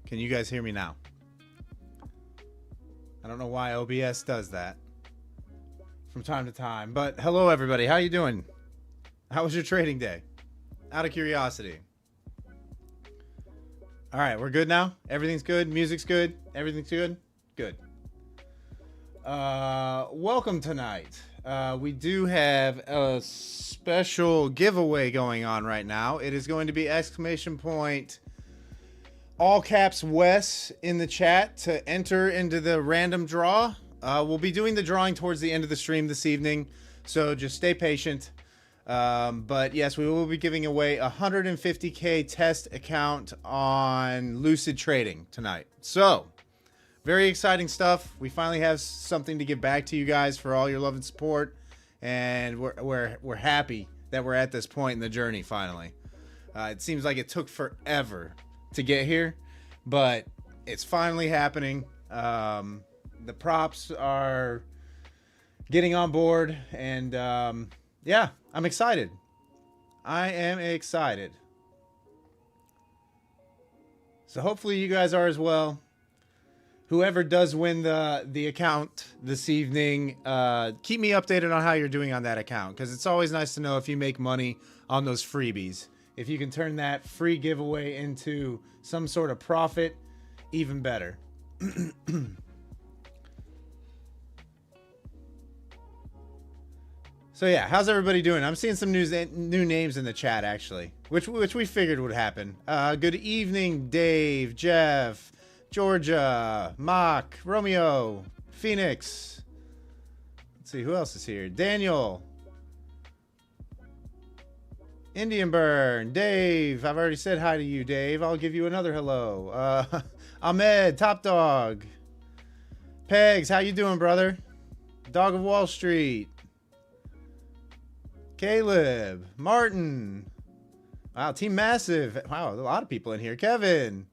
Can you guys hear me now? I don't know why OBS does that from time to time, but hello everybody. How you doing? How was your trading day? Out of curiosity. All right, we're good now. Everything's good. Music's good. Everything's good. Good. Welcome tonight. We do have a special giveaway going on right now. It is going to be exclamation point all caps Wes in the chat to enter into the random draw. We'll be doing the drawing towards the end of the stream this evening, so just stay patient. But yes, we will be giving away a 150K test account on Lucid Trading tonight. So very exciting stuff. We finally have something to give back to you guys for all your love and support, and we're happy that we're at this point in the journey finally. It seems like it took forever to get here, but it's finally happening. The props are getting on board, and yeah, I'm excited. I am excited. So hopefully you guys are as well. Whoever does win the account this evening, keep me updated on how you're doing on that account, because it's always nice to know if you make money on those freebies. If you can turn that free giveaway into some sort of profit, even better. So yeah, how's everybody doing? I'm seeing some new names in the chat, actually, which we figured would happen. Good evening, Dave, Jeff, Georgia, Mock, Romeo, Phoenix. Let's see, who else is here? Daniel, Indian Burn, Dave. I've already said hi to you, Dave. I'll give you another hello. Ahmed, Top Dog, Pegs, how you doing, brother? Dog of Wall Street, Caleb, Martin. Wow, Team Massive. Wow, a lot of people in here. Kevin,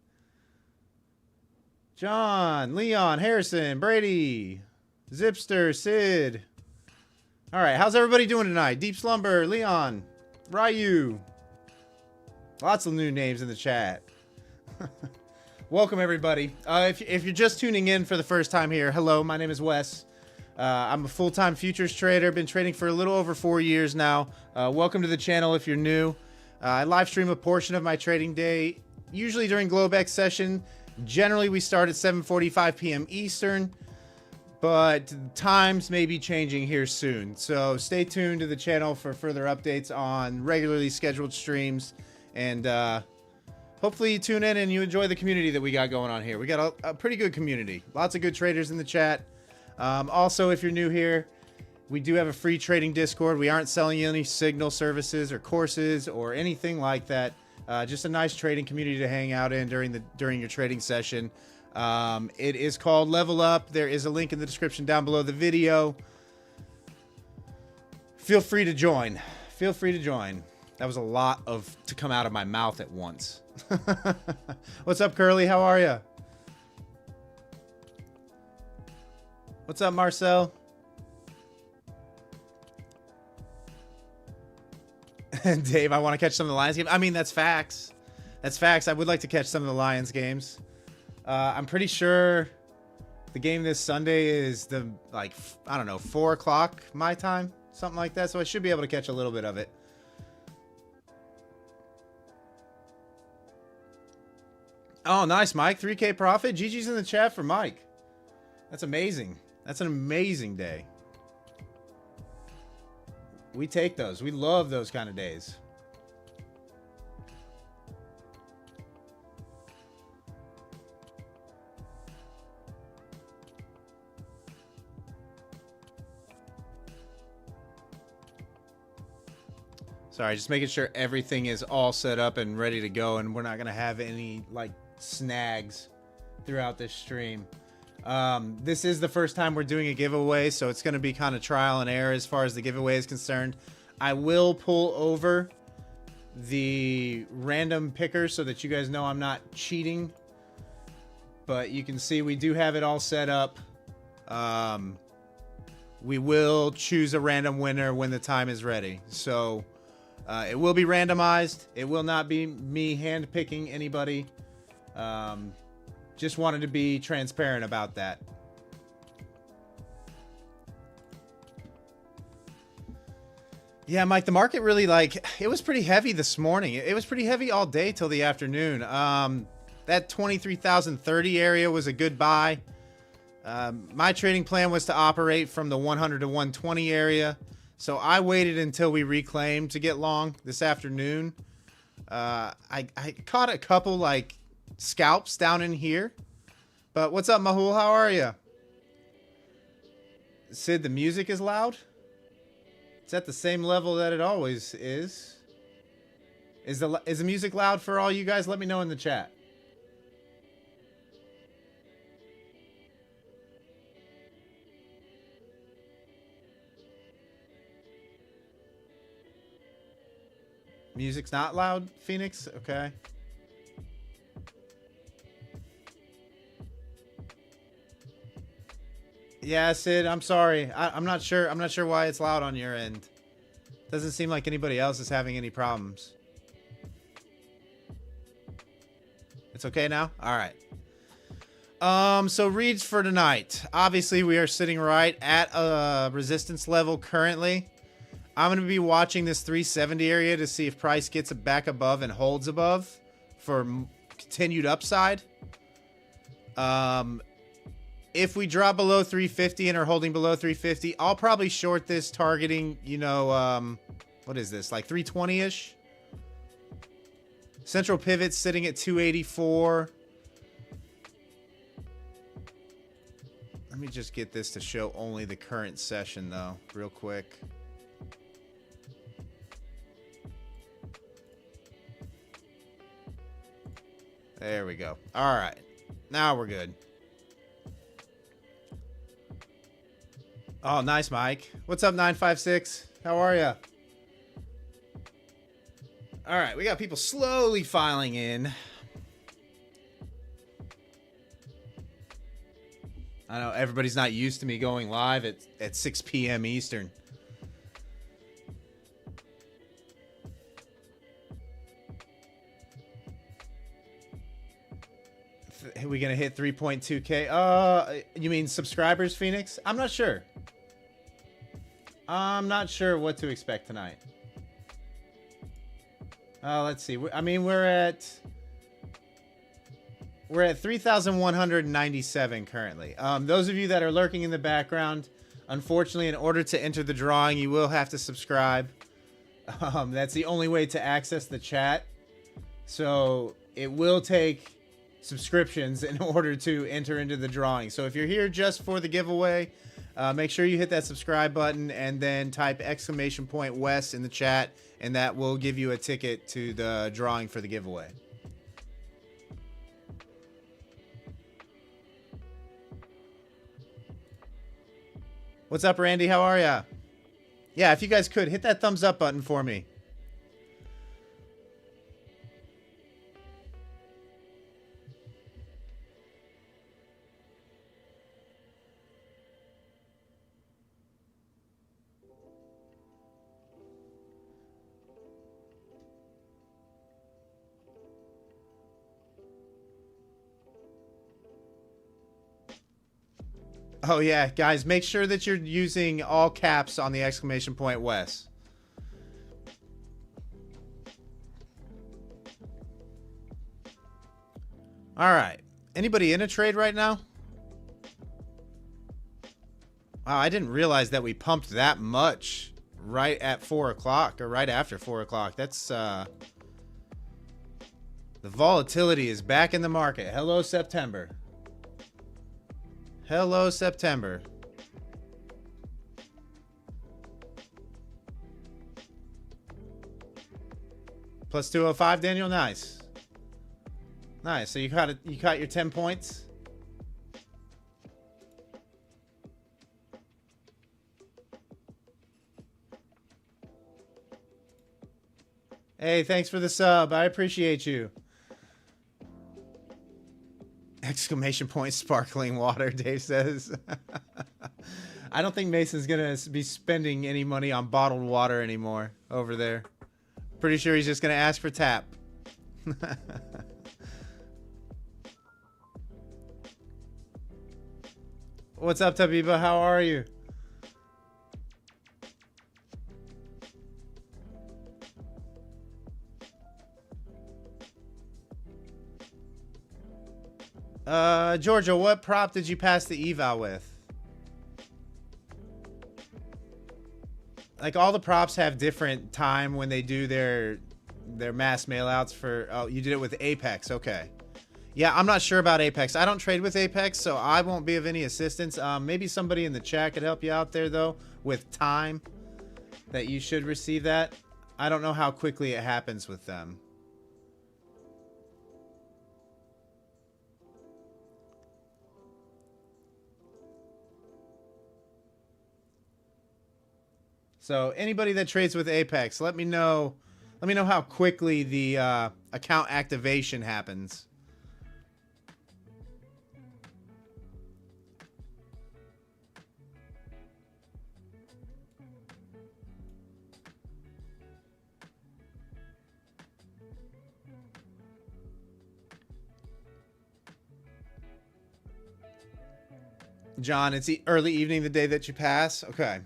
John, Leon, Harrison, Brady, Zipster, Sid. All right, how's everybody doing tonight? Deep Slumber, Leon, Ryu. Lots of new names in the chat. Welcome, everybody. If you're just tuning in for the first time here, hello, my name is Wes. I'm a full-time futures trader. Been trading for a little over 4 years now. Welcome to the channel if you're new. I live stream a portion of my trading day, usually during globex session. Generally, we start at 7:45 p.m. Eastern, but times may be changing here soon. So stay tuned to the channel for further updates on regularly scheduled streams. And hopefully you tune in and you enjoy the community that we got going on here. We got a pretty good community. Lots of good traders in the chat. Also, if you're new here, we do have a free trading Discord. We aren't selling you any signal services or courses or anything like that. Just a nice trading community to hang out in during your trading session. It is called Level Up. There is a link in the description down below the video. Feel free to join. Feel free to join. That was a lot to come out of my mouth at once. What's up, Curly? How are you? What's up, Marcel? And Dave, I want to catch some of the Lions games. I mean, that's facts. That's facts. I would like to catch some of the Lions games. I'm pretty sure the game this Sunday is I don't know, 4 o'clock my time, something like that. So I should be able to catch a little bit of it. Oh, nice, Mike. 3K profit. GG's in the chat for Mike. That's amazing. That's an amazing day. We take those. We love those kind of days. Sorry, just making sure everything is all set up and ready to go, and we're not going to have any, snags throughout this stream. This is the first time we're doing a giveaway, so it's going to be kind of trial and error as far as the giveaway is concerned. I will pull over the random picker so that you guys know I'm not cheating. But you can see we do have it all set up. We will choose a random winner when the time is ready. So it will be randomized. It will not be me hand-picking anybody. Just wanted to be transparent about that. Yeah, Mike, the market really, it was pretty heavy this morning. It was pretty heavy all day till the afternoon. That 23,030 area was a good buy. My trading plan was to operate from the 100 to 120 area. So I waited until we reclaimed to get long this afternoon. I caught a couple, scalps down in here. But what's up, Mahul? How are you? Sid, the music is loud? It's at the same level that it always is. Is the music loud for all you guys? Let me know in the chat. Music's not loud, Phoenix? Okay. Yeah, Sid, I'm sorry. I'm not sure. I'm not sure why it's loud on your end. Doesn't seem like anybody else is having any problems. It's okay now? All right. So reads for tonight. Obviously, we are sitting right at a resistance level currently. I'm going to be watching this 370 area to see if price gets back above and holds above for continued upside. If we drop below 350 and are holding below 350, I'll probably short this targeting, what is this, 320-ish? Central pivot sitting at 284. Let me just get this to show only the current session, though, real quick. There we go. All right. Now we're good. Oh, nice, Mike. What's up, 956? How are you? All right, we got people slowly filing in. I know everybody's not used to me going live at 6 p.m. Eastern. we gonna hit 3.2K? You mean subscribers, Phoenix? I'm not sure. I'm not sure what to expect tonight. Let's see. I mean, we're at 3,197 currently. Those of you that are lurking in the background, unfortunately, in order to enter the drawing, you will have to subscribe. That's the only way to access the chat. So it will take subscriptions in order to enter into the drawing. So if you're here just for the giveaway, make sure you hit that subscribe button and then type !West in the chat, and that will give you a ticket to the drawing for the giveaway. What's up, Randy? How are ya? Yeah, if you guys could, hit that thumbs up button for me. Oh yeah, guys, make sure that you're using all caps on the !West. All right. Anybody in a trade right now? Wow, I didn't realize that we pumped that much right at 4 o'clock or right after 4 o'clock. That's the volatility is back in the market. Hello, September. Hello, September. Plus 205, Daniel. Nice. Nice. So you caught your 10 points. Hey, thanks for the sub. I appreciate you. Sparkling water, Dave says. I don't think Mason's gonna be spending any money on bottled water anymore over there. Pretty sure he's just gonna ask for tap. What's up, Tabiba? How are you? Georgia, what prop did you pass the eval with? Like, all the props have different time when they do their mass mailouts for... Oh, you did it with Apex. Okay. Yeah, I'm not sure about Apex. I don't trade with Apex, so I won't be of any assistance. Maybe somebody in the chat could help you out there, though, with time that you should receive that. I don't know how quickly it happens with them. So anybody that trades with Apex, let me know how quickly the account activation happens. John, it's early evening the day that you pass. Okay.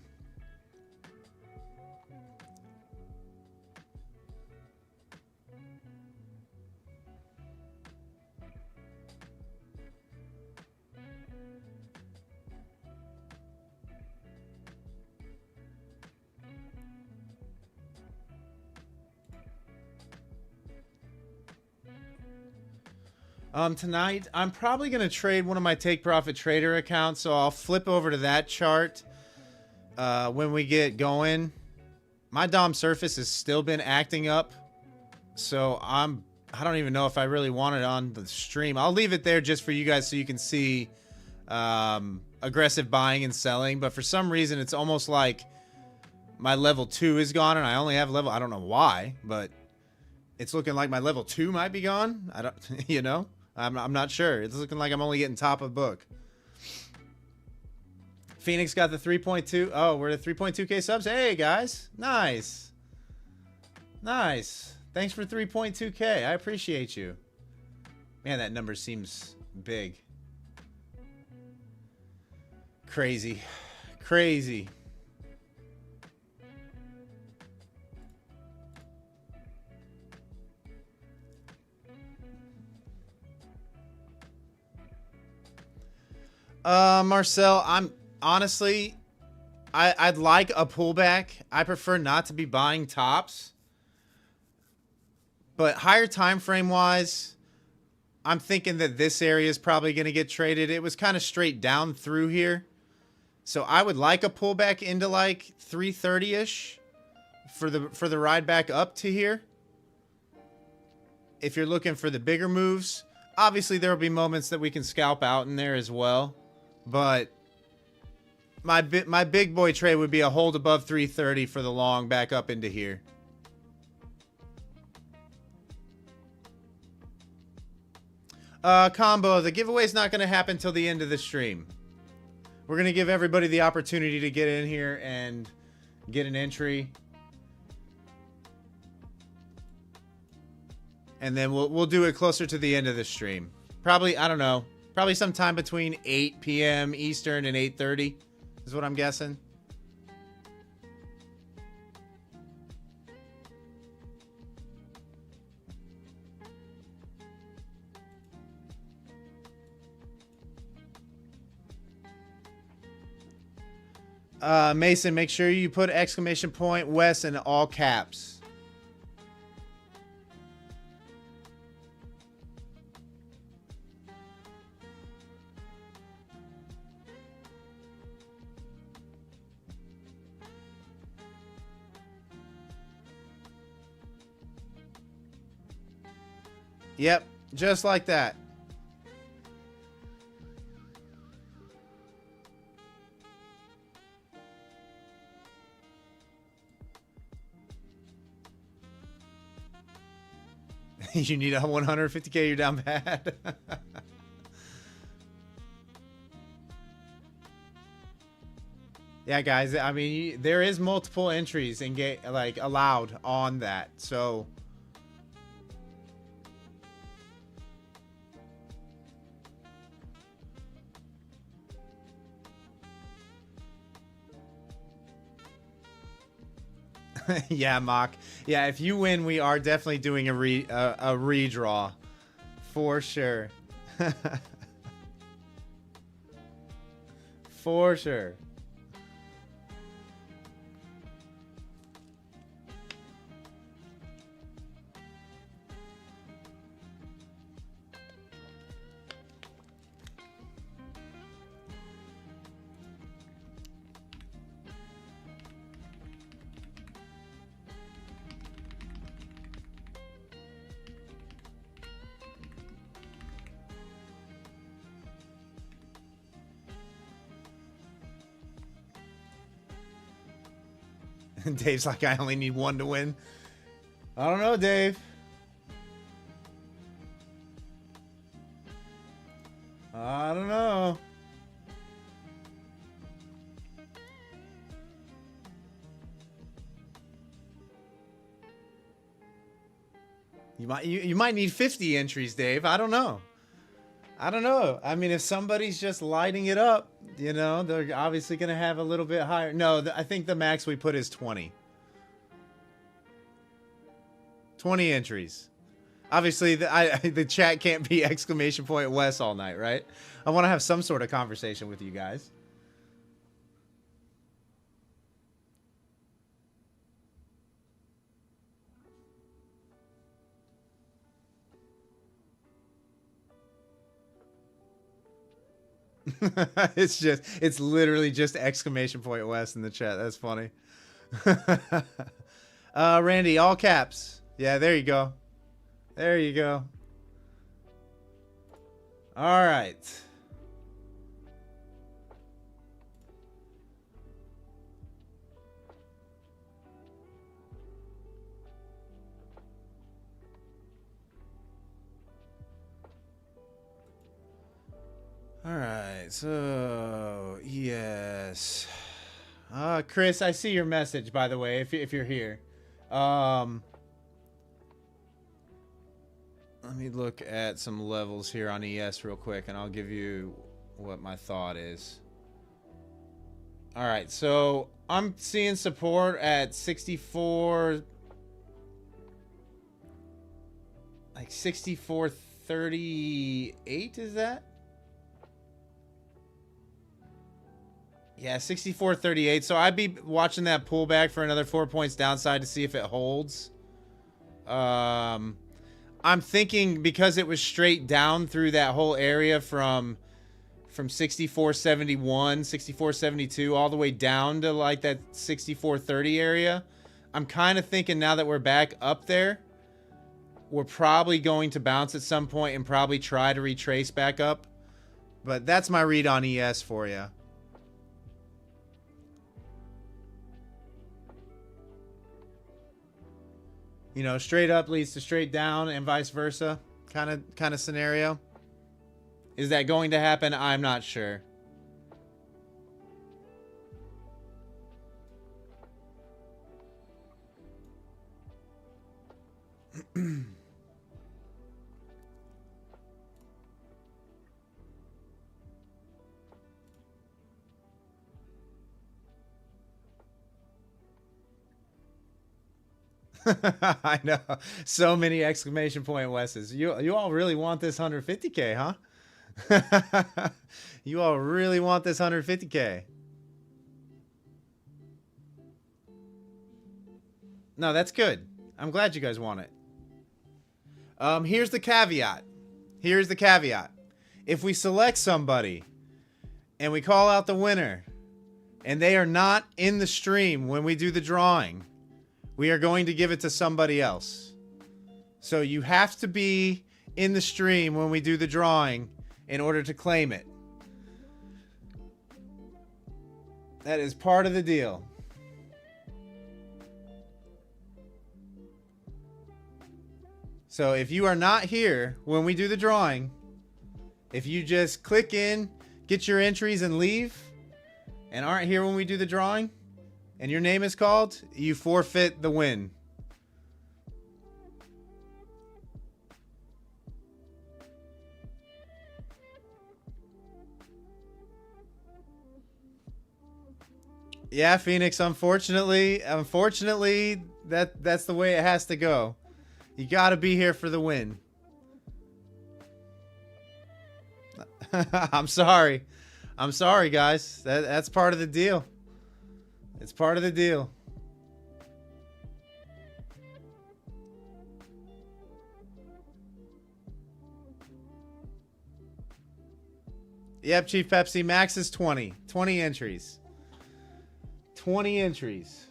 Tonight, I'm probably going to trade one of my Take Profit Trader accounts, so I'll flip over to that chart when we get going. My Dom Surface has still been acting up, so I don't even know if I really want it on the stream. I'll leave it there just for you guys so you can see aggressive buying and selling, but for some reason, it's almost like my level 2 is gone, and I only have level... I don't know why, but it's looking like my level 2 might be gone. I don't... You know? I'm not sure. It's looking like I'm only getting top of book. Phoenix got the 3.2. Oh, we're at 3.2K subs. Hey, guys. Nice. Nice. Thanks for 3.2K. I appreciate you. Man, that number seems Big. Crazy. Crazy. Marcel, I'm honestly, I'd like a pullback. I prefer not to be buying tops. But higher time frame wise, I'm thinking that this area is probably going to get traded. It was kind of straight down through here. So I would like a pullback into like 330-ish for the ride back up to here. If you're looking for the bigger moves, obviously there will be moments that we can scalp out in there as well. But my big boy trade would be a hold above 330 for the long back up into here. Combo, the giveaway is not going to happen till the end of the stream. We're going to give everybody the opportunity to get in here and get an entry. And then we'll do it closer to the end of the stream. Probably, I don't know, probably sometime between 8 p.m. Eastern and 8:30 is what I'm guessing. Mason, make sure you put exclamation point Wes in all caps. Yep, just like that. You need a 150K, you're down bad. Yeah, guys, I mean, there is multiple entries and get like allowed on that. So yeah, Mock. Yeah, if you win, we are definitely doing a redraw for sure. For sure. Dave's like, I only need one to win. I don't know, Dave. I don't know. You might need 50 entries, Dave. I don't know. I don't know. I mean, if somebody's just lighting it up, you know, they're obviously going to have a little bit higher. No, I think the max we put is 20. 20 entries. Obviously, the chat can't be exclamation point Wes all night, right? I want to have some sort of conversation with you guys. It's literally just exclamation point West in the chat. That's funny. Randy, all caps. Yeah, there you go. There you go. All right. All right, so yes, Chris, I see your message, by the way. If you're here, Let me look at some levels here on ES real quick, and I'll give you what my thought is. All right, so I'm seeing support at 64, like 64.38, is that? Yeah, 64.38. So I'd be watching that pullback for another 4 points downside to see if it holds. I'm thinking because it was straight down through that whole area from 64.71, 64.72 all the way down to like that 64.30 area. I'm kind of thinking now that we're back up there, we're probably going to bounce at some point and probably try to retrace back up. But that's my read on ES for you. You know, straight up leads to straight down and vice versa kind of scenario. Is that going to happen? I'm not sure. I know. So many exclamation point Wes's. You all really want this 150K, huh? You all really want this 150K. No, that's good. I'm glad you guys want it. Here's the caveat. Here's the caveat. If we select somebody and we call out the winner and they are not in the stream when we do the drawing, we are going to give it to somebody else. So you have to be in the stream when we do the drawing in order to claim it. That is part of the deal. So if you are not here when we do the drawing, if you just click in, get your entries and leave, and aren't here when we do the drawing, and your name is called, you forfeit the win. Yeah, Phoenix, unfortunately, that's the way it has to go. You got to be here for the win. I'm sorry. I'm sorry, guys. That's part of the deal. It's part of the deal. Yep, Chief Pepsi. Max is 20. 20 entries. 20 entries.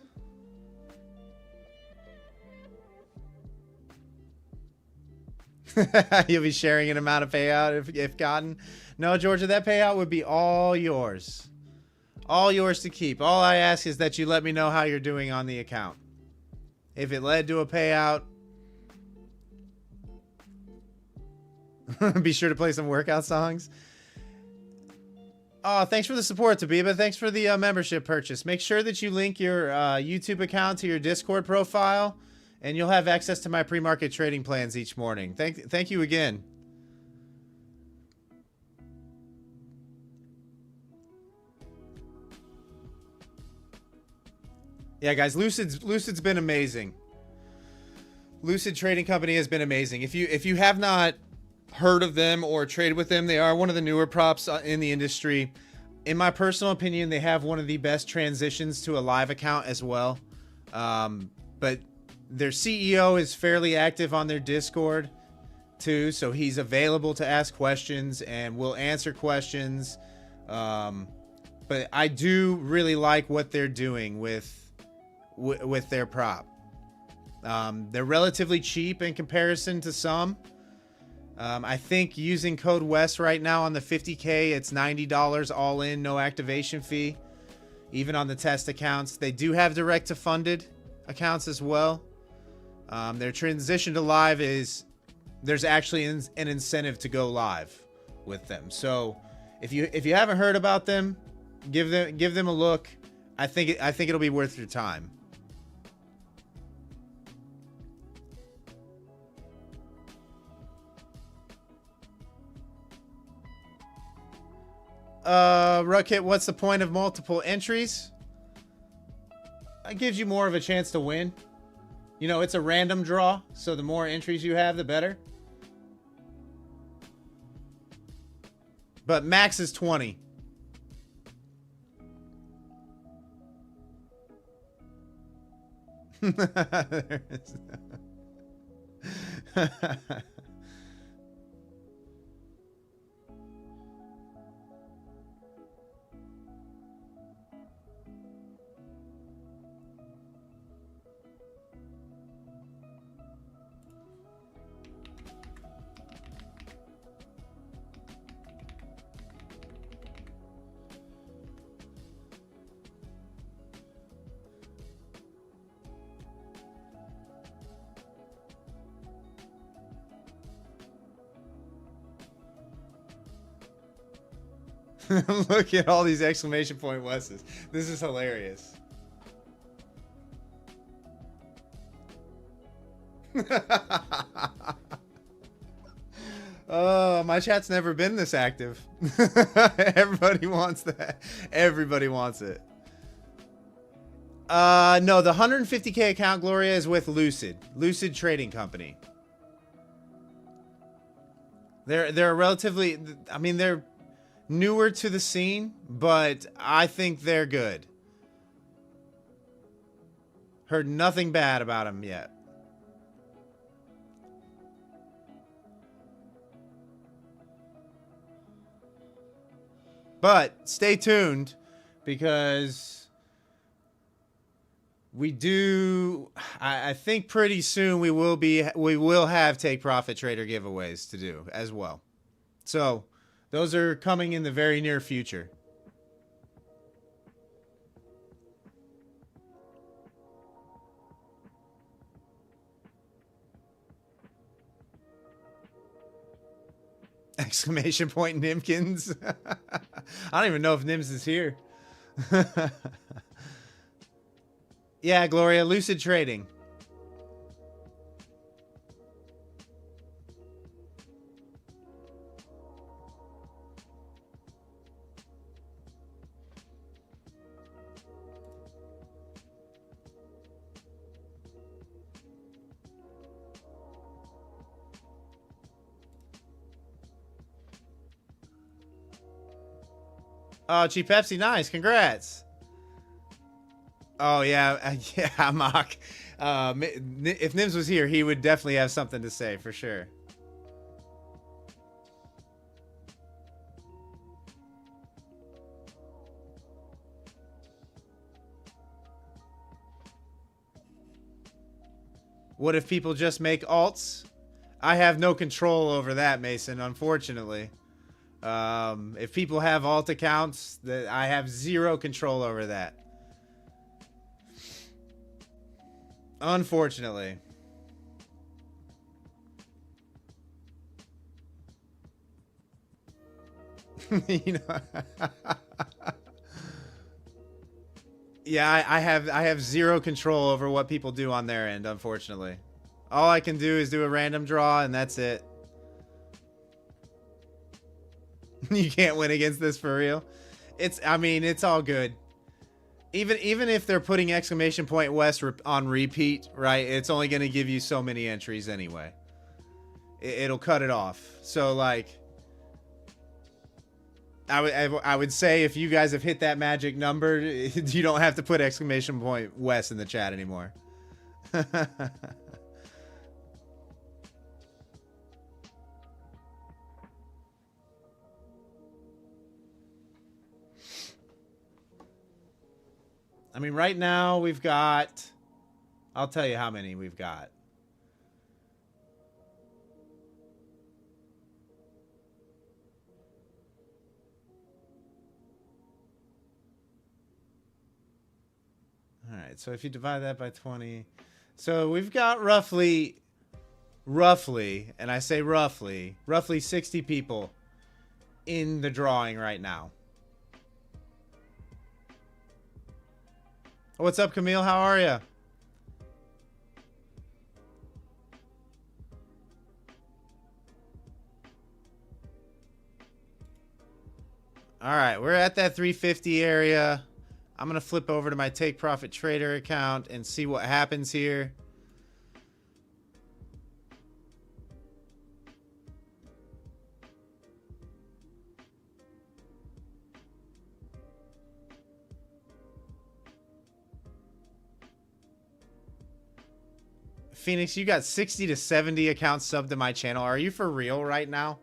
You'll be sharing an amount of payout if gotten. No, Georgia, that payout would be all yours. All yours to keep. All I ask is that you let me know how you're doing on the account. If it led to a payout, be sure to play some workout songs. Oh, thanks for the support, Tabiba. Thanks for the membership purchase. Make sure that you link your YouTube account to your Discord profile, and you'll have access to my pre-market trading plans each morning. Thank you again. Yeah, guys, Lucid's been amazing. Lucid Trading Company has been amazing. If you have not heard of them or traded with them, they are one of the newer props in the industry. In my personal opinion, they have one of the best transitions to a live account as well. But their CEO is fairly active on their Discord too, so he's available to ask questions and will answer questions. But I do really like what they're doing with their prop. They're relatively cheap in comparison to some. I think using code WES right now on the 50K, it's $90 all in, no activation fee. Even on the test accounts, they do have direct to funded accounts as well. Their transition to live is there's actually an incentive to go live with them. So if you haven't heard about them, give them a look. I think it'll be worth your time. Ruckit, what's the point of multiple entries? It gives you more of a chance to win. You know, it's a random draw, so the more entries you have, the better. But max is 20. There is no. Look at all these exclamation point Wes's. This is hilarious. Oh, my chat's never been this active. Everybody wants that. Everybody wants it. No, the 150K account, Gloria, is with Lucid Trading Company. They're relatively, I mean, they're newer to the scene, but I think they're good. Heard nothing bad about them yet. But stay tuned, because we do, I think pretty soon we will have Take Profit Trader giveaways to do as well. So those are coming in the very near future. Exclamation point Nimkins. I don't even know if Nims is here. Yeah, Gloria, Lucid Trading. Oh, Cheap Pepsi, nice. Congrats. Oh, yeah. Yeah, Mock. If Nims was here, he would definitely have something to say, for sure. What if people just make alts? I have no control over that, Mason, unfortunately. If people have alt accounts, I have zero control over that. Unfortunately. You know. Yeah, I have zero control over what people do on their end, unfortunately. All I can do is do a random draw, and that's it. You can't win against this for real. I mean, it's all good. Even if they're putting exclamation point West on repeat, right? It's only going to give you so many entries anyway. It'll cut it off. So like, I would say if you guys have hit that magic number, you don't have to put exclamation point West in the chat anymore. I mean, right now we've got, I'll tell you how many we've got. All right, so if you divide that by 20, so we've got roughly, and I say roughly 60 people in the drawing right now. What's up, Camille? How are you? All right, we're at that 350 area. I'm going to flip over to my Take Profit Trader account and see what happens here. Phoenix, you got 60 to 70 accounts subbed to my channel. Are you for real right now?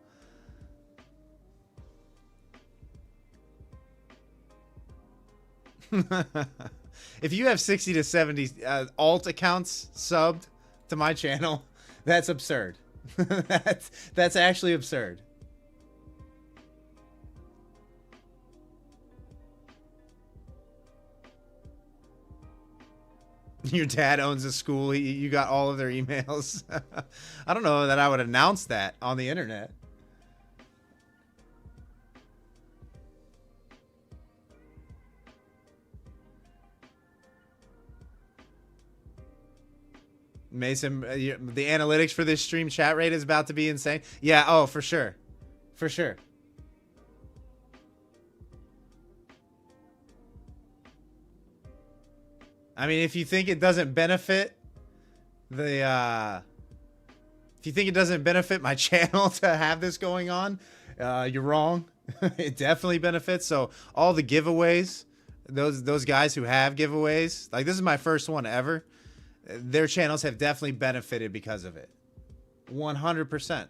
If you have 60 to 70 alt accounts subbed to my channel, that's absurd. That's actually absurd. Your dad owns a school. You got all of their emails. I don't know that I would announce that on the internet. Mason, the analytics for this stream chat rate is about to be insane. Yeah, oh, for sure. For sure. I mean, if you think it doesn't benefit the, if you think it doesn't benefit my channel to have this going on, you're wrong. It definitely benefits. So all the giveaways, those guys who have giveaways, like this is my first one ever. Their channels have definitely benefited because of it. 100%.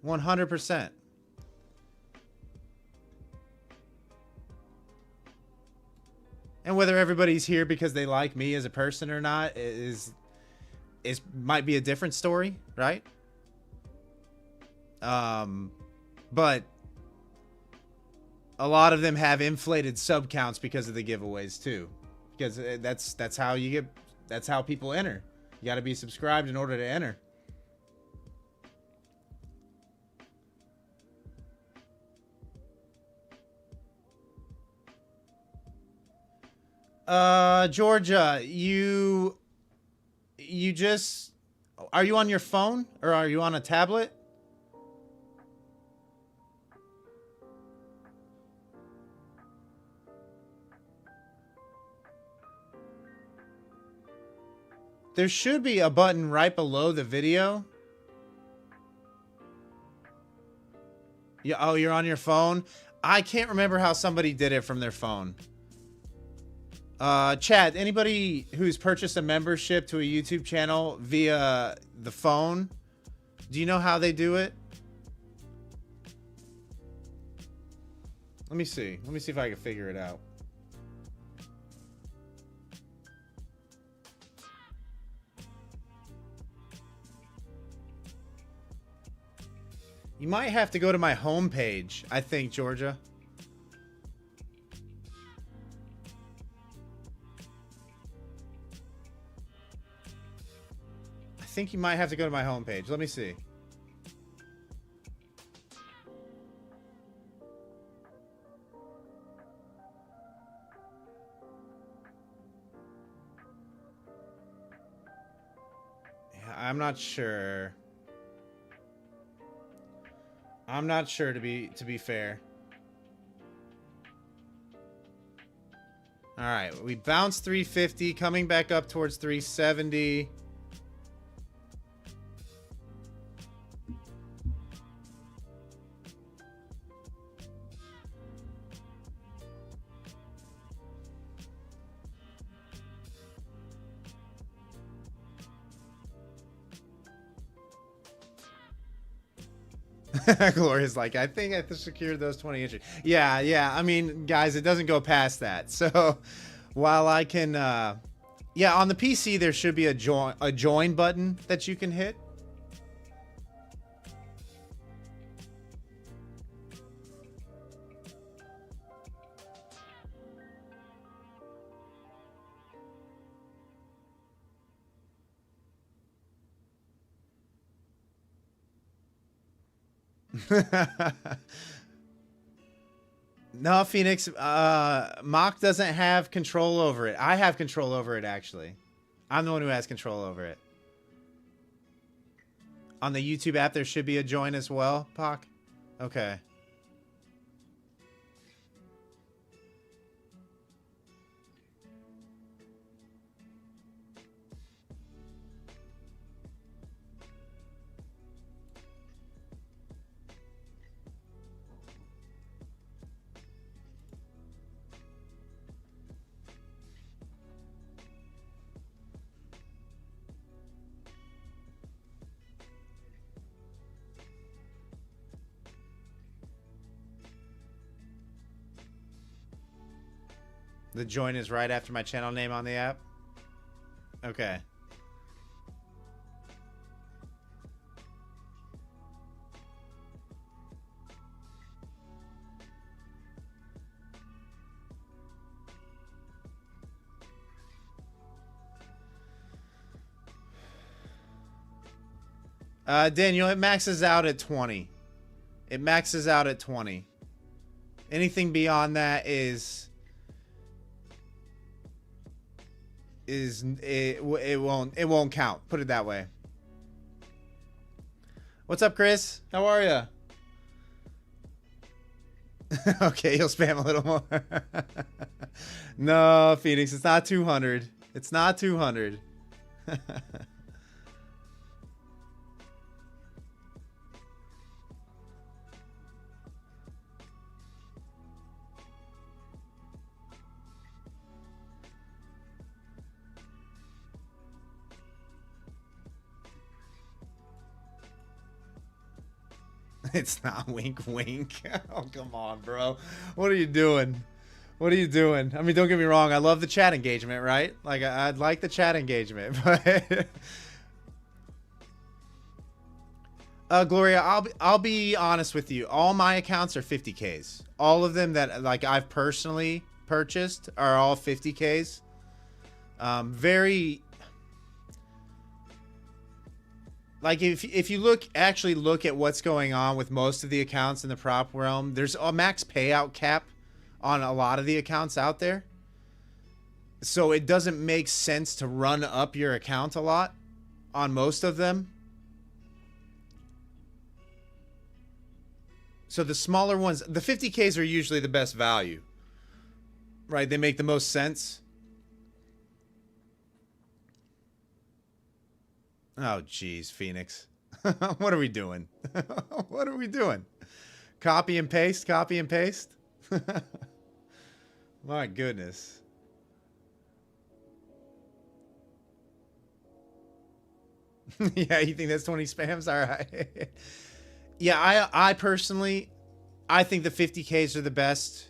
100%. And whether everybody's here because they like me as a person or not is might be a different story, right? But a lot of them have inflated sub counts because of the giveaways too. Because that's how you get, that's how people enter. You got to be subscribed in order to enter. Georgia, you just, are you on your phone or are you on a tablet? There should be a button right below the video. Yeah, oh, you're on your phone? I can't remember how somebody did it from their phone. Chat, anybody who's purchased a membership to a YouTube channel via the phone, do you know how they do it? Let me see. Let me see if I can figure it out. You might have to go to my homepage, I think, Georgia. I think you might have to go to my homepage. Let me see. Yeah, I'm not sure. I'm not sure, to be fair. All right, we bounced 350, coming back up towards 370. Gloria's like, I think I have to secure those 20 inches. Yeah. I mean, guys, it doesn't go past that. So while I can, yeah, on the PC, there should be a join button that you can hit. No, Phoenix, Mock doesn't have control over it. I have control over it, actually. I'm the one who has control over it. On the YouTube app, there should be a join as well, Pac? Okay. The join is right after my channel name on the app? Okay. Daniel, it maxes out at 20. It maxes out at 20. Anything beyond that is it won't count. Put it that way. What's up, Chris? How are you? Okay, you'll spam a little more. No, Phoenix, it's not 200. It's not 200. It's not wink wink. Oh, come on, bro. What are you doing? What are you doing? I mean, don't get me wrong. I love the chat engagement, right? Like, I'd like the chat engagement, but... Gloria, I'll be honest with you. All my accounts are 50Ks. All of them that, like, I've personally purchased are all 50Ks. Very... Like, if you actually look at what's going on with most of the accounts in the prop realm, there's a max payout cap on a lot of the accounts out there. So it doesn't make sense to run up your account a lot on most of them. So the smaller ones, the 50Ks are usually the best value, right? They make the most sense. Oh, geez, Phoenix. What are we doing? What are we doing? Copy and paste, copy and paste? My goodness. Yeah, you think that's 20 spams? All right. Yeah, I personally, I think the 50Ks are the best.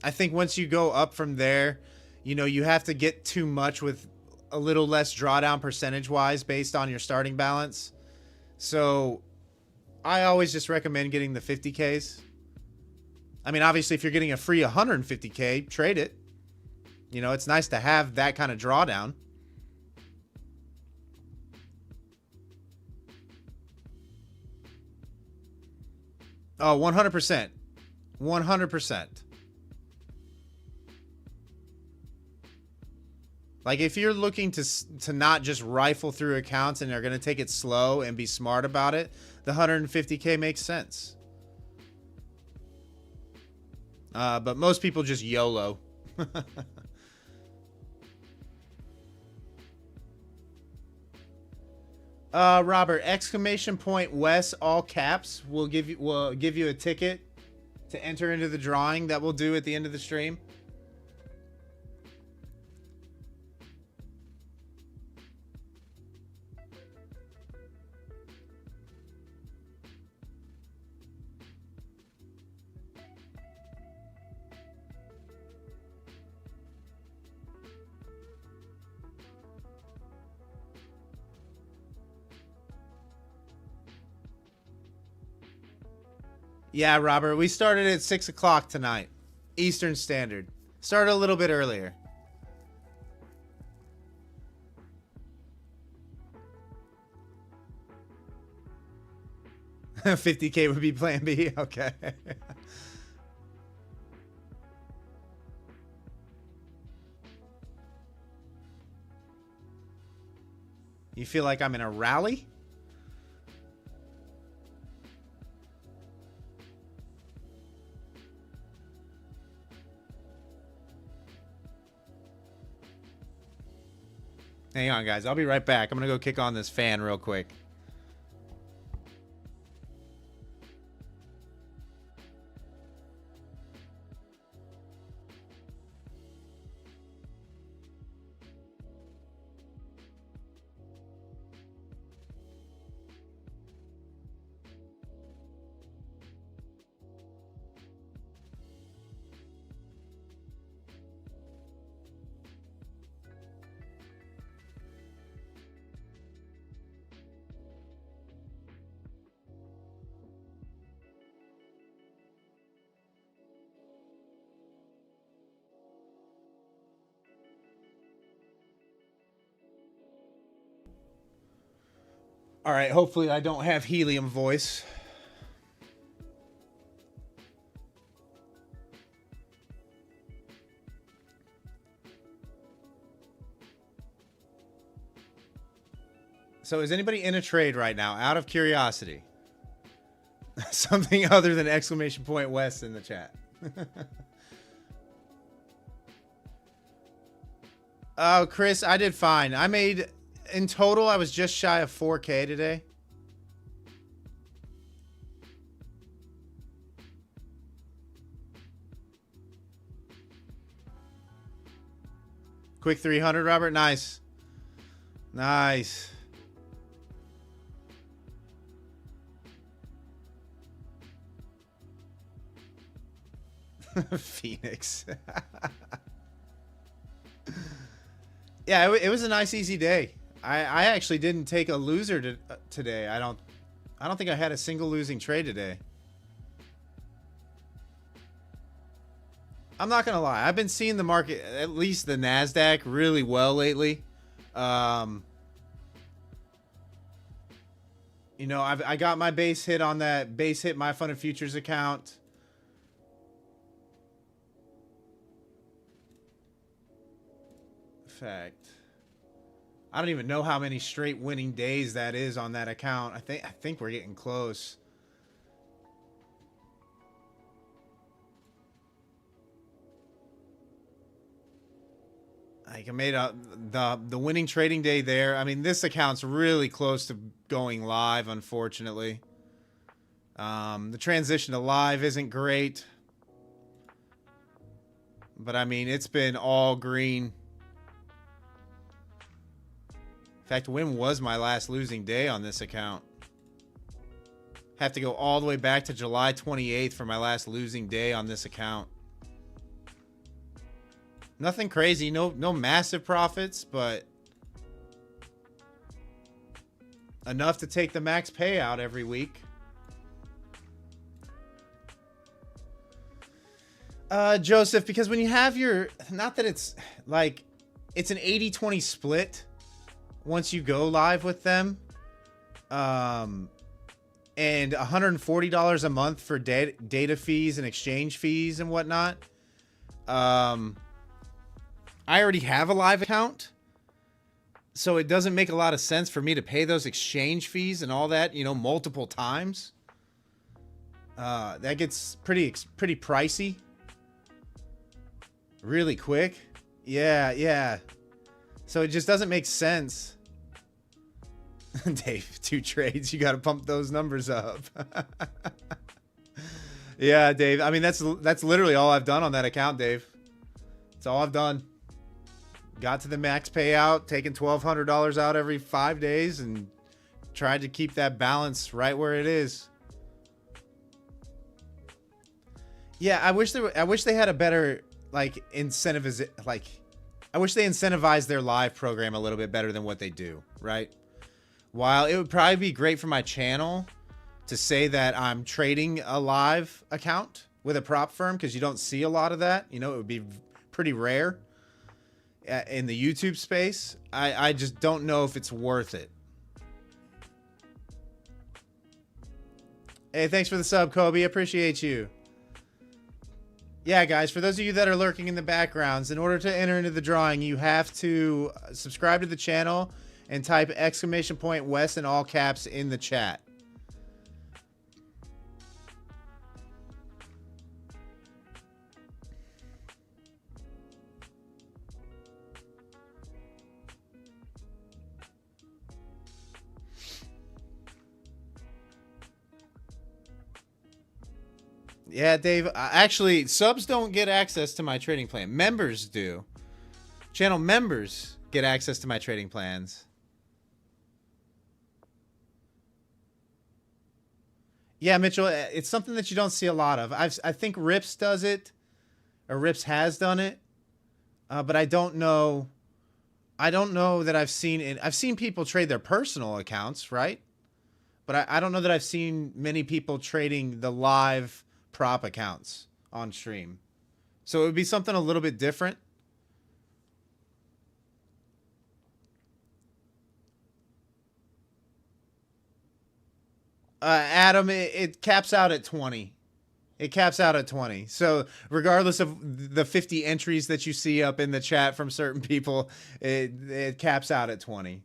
I think once you go up from there, you know, you have to get too much with a little less drawdown percentage-wise based on your starting balance. So I always just recommend getting the 50Ks. I mean, obviously, if you're getting a free 150K, trade it. You know, it's nice to have that kind of drawdown. Oh, 100%. 100%. Like, if you're looking to not just rifle through accounts and are going to take it slow and be smart about it, the 150K makes sense. But most people just YOLO. Robert, exclamation point Wes, all caps, will give you a ticket to enter into the drawing that we'll do at the end of the stream. Yeah, Robert, we started at 6 o'clock tonight, Eastern Standard. Started a little bit earlier. $50K would be plan B? Okay. You feel like I'm in a rally? Hang on, guys. I'll be right back. I'm going to go kick on this fan real quick. All right, hopefully I don't have helium voice. So is anybody in a trade right now, out of curiosity? Something other than exclamation point West in the chat. Oh, Chris, I did fine. I made, in total, I was just shy of 4K today. Quick 300, Robert. Nice. Nice. Phoenix. Yeah, it was a nice, easy day. I actually didn't take a loser today. I don't think I had a single losing trade today. I'm not gonna lie. I've been seeing the market, at least the Nasdaq, really well lately. You know, I got my base hit on that base hit my funded futures account. Fact. I don't even know how many straight winning days that is on that account. I think we're getting close. Like I made the winning trading day there. I mean, this account's really close to going live, unfortunately. The transition to live isn't great. But I mean, it's been all green. In fact, when was my last losing day on this account? Have to go all the way back to July 28th for my last losing day on this account. Nothing crazy, no massive profits, but enough to take the max payout every week. Joseph, because when you have your, not that it's like, it's an 80-20 split once you go live with them. And $140 a month for data fees and exchange fees and whatnot. I already have a live account, so it doesn't make a lot of sense for me to pay those exchange fees and all that, you know, multiple times. That gets pretty pricey. Really quick. Yeah. So it just doesn't make sense. Dave, 2 trades. You got to pump those numbers up. Yeah, Dave. I mean, that's literally all I've done on that account, Dave. That's all I've done. Got to the max payout, taking $1,200 out every 5 days, and tried to keep that balance right where it is. Yeah, I wish they had a better like incentive. Like, I wish they incentivized their live program a little bit better than what they do. Right. While it would probably be great for my channel to say that I'm trading a live account with a prop firm, because you don't see a lot of that. You know, it would be pretty rare in the YouTube space. I just don't know if it's worth it. Hey, thanks for the sub, Kobe. Appreciate you. Yeah, guys, for those of you that are lurking in the backgrounds, in order to enter into the drawing, you have to subscribe to the channel and type !West in all caps in the chat. Yeah, Dave, actually, subs don't get access to my trading plan. Members do. Channel members get access to my trading plans. Yeah, Mitchell, it's something that you don't see a lot of. I think Rips does it, or Rips has done it, but I don't know. I don't know that I've seen it. I've seen people trade their personal accounts, right? But I don't know that I've seen many people trading the live prop accounts on stream. So it would be something a little bit different. Adam, it caps out at 20. It caps out at 20. So regardless of the 50 entries that you see up in the chat from certain people, it caps out at 20.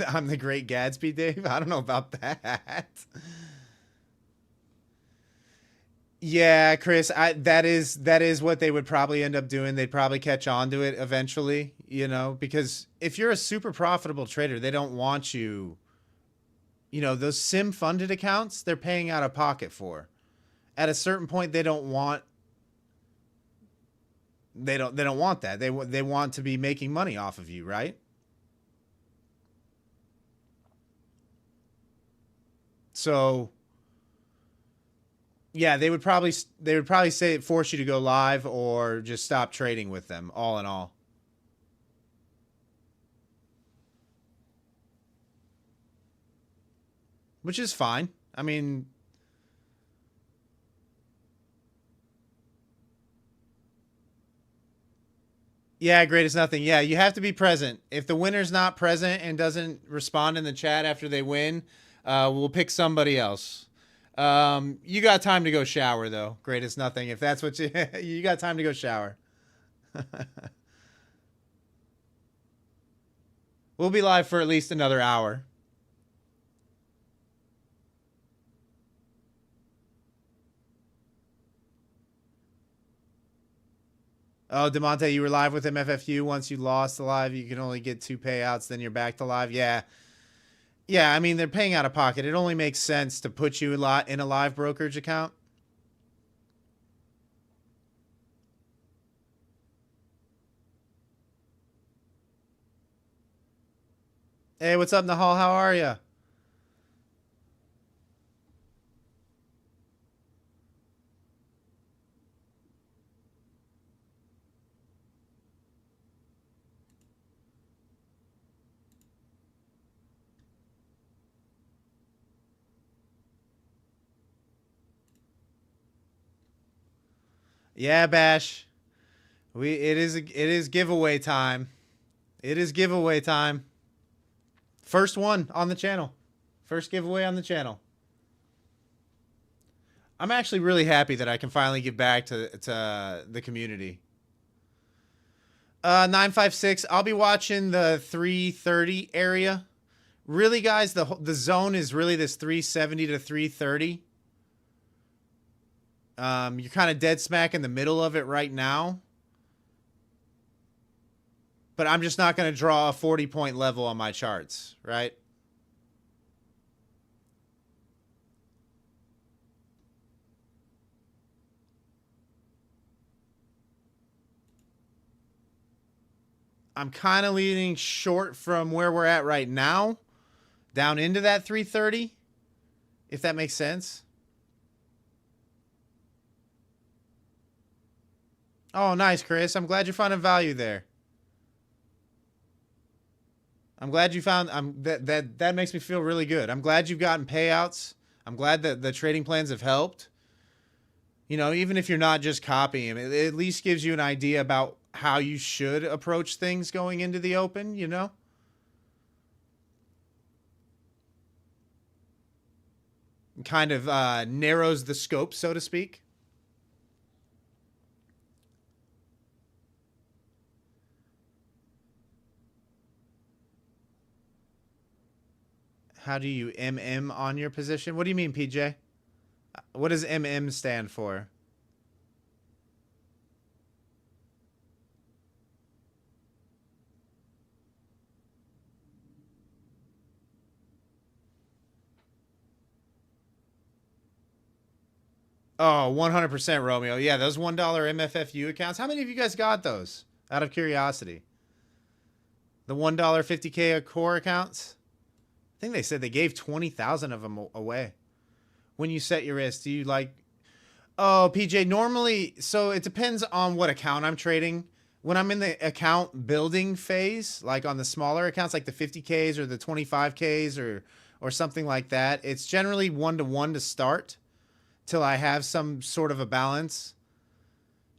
I'm the Great Gatsby, Dave. I don't know about that. Yeah, Chris, that is what they would probably end up doing. They'd probably catch on to it eventually, you know, because if you're a super profitable trader, they don't want you, you know, those sim funded accounts, they're paying out of pocket for. At a certain point they don't want that. They want to be making money off of you, right? So yeah, they would probably say force you to go live or just stop trading with them, all in all. Which is fine. I mean, yeah, great as nothing. Yeah, you have to be present. If the winner's not present and doesn't respond in the chat after they win, we'll pick somebody else. You got time to go shower though. Great as nothing. If that's what you got time to go shower. We'll be live for at least another hour. Oh, DeMonte, you were live with MFFU. Once you lost the live, you can only get 2 payouts. Then you're back to live. Yeah. Yeah, I mean, they're paying out of pocket. It only makes sense to put you in a live brokerage account. Hey, what's up, Nahal? How are you? Yeah, Bash. It is giveaway time. It is giveaway time. First one on the channel. First giveaway on the channel. I'm actually really happy that I can finally give back to the community. 956. I'll be watching the 330 area. Really, guys, the zone is really this 370 to 330. You're kind of dead smack in the middle of it right now. But I'm just not going to draw a 40-point level on my charts, right? I'm kind of leaning short from where we're at right now, down into that 330, if that makes sense. Oh, nice, Chris. I'm glad you found a value there. I'm glad you found that makes me feel really good. I'm glad you've gotten payouts. I'm glad that the trading plans have helped. You know, even if you're not just copying them, it at least gives you an idea about how you should approach things going into the open, you know? Kind of narrows the scope, so to speak. How do you MM on your position? What do you mean, PJ? What does MM stand for? Oh, 100% Romeo. Yeah, those $1 MFFU accounts. How many of you guys got those? Out of curiosity. The $1 50K core accounts? I think they said they gave 20,000 of them away. When you set your risk, do you like... Oh, PJ, normally... So it depends on what account I'm trading. when I'm in the account building phase, like on the smaller accounts, like the 50Ks or the 25Ks or something like that, it's generally 1-to-1 to start till I have some sort of a balance.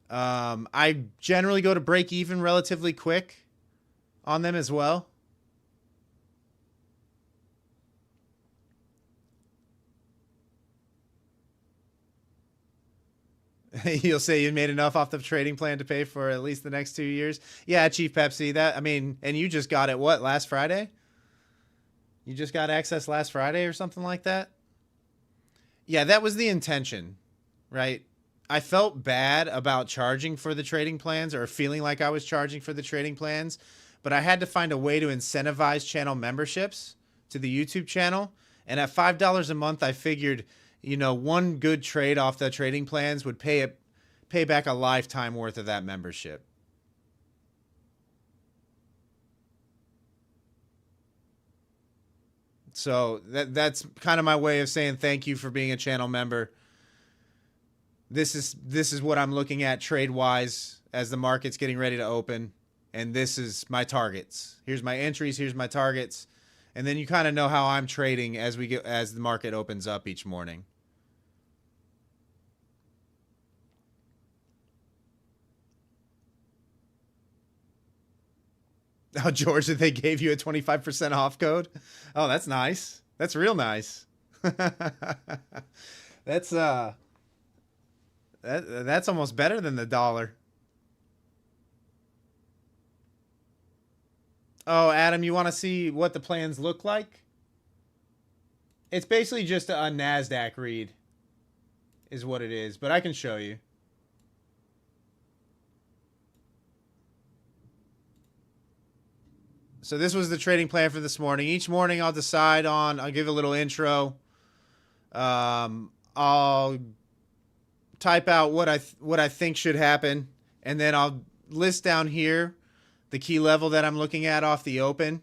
I generally go to break even relatively quick on them as well. You'll say you made enough off the trading plan to pay for at least the next 2 years. Yeah, Chief Pepsi. That, I mean, and you just got it, what, last Friday? You just got access last Friday or something like that? Yeah, that was the intention, right? I felt bad about charging for the trading plans or feeling like I was charging for the trading plans, but I had to find a way to incentivize channel memberships to the YouTube channel. And at $5 a month, I figured, you know, one good trade off the trading plans would pay back a lifetime worth of that membership. So that's kind of my way of saying thank you for being a channel member. This is what I'm looking at trade wise as the market's getting ready to open, and this is my targets. Here's my entries, here's my targets, and then you kind of know how I'm trading as the market opens up each morning. Oh, George, that they gave you a 25% off code? Oh, that's nice. That's real nice. That's that's almost better than the dollar. Oh, Adam, you want to see what the plans look like? It's basically just a Nasdaq read is what it is, but I can show you. So this was the trading plan for this morning. Each morning I'll give a little intro. I'll type out what I think should happen, and then I'll list down here the key level that I'm looking at off the open.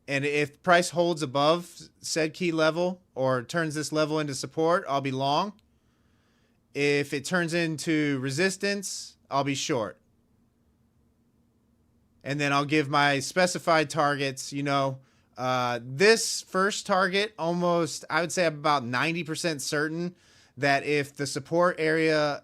And if price holds above said key level or turns this level into support, I'll be long. If it turns into resistance, I'll be short. And then I'll give my specified targets. You know, this first target, almost, I would say I'm about 90% certain that if the support area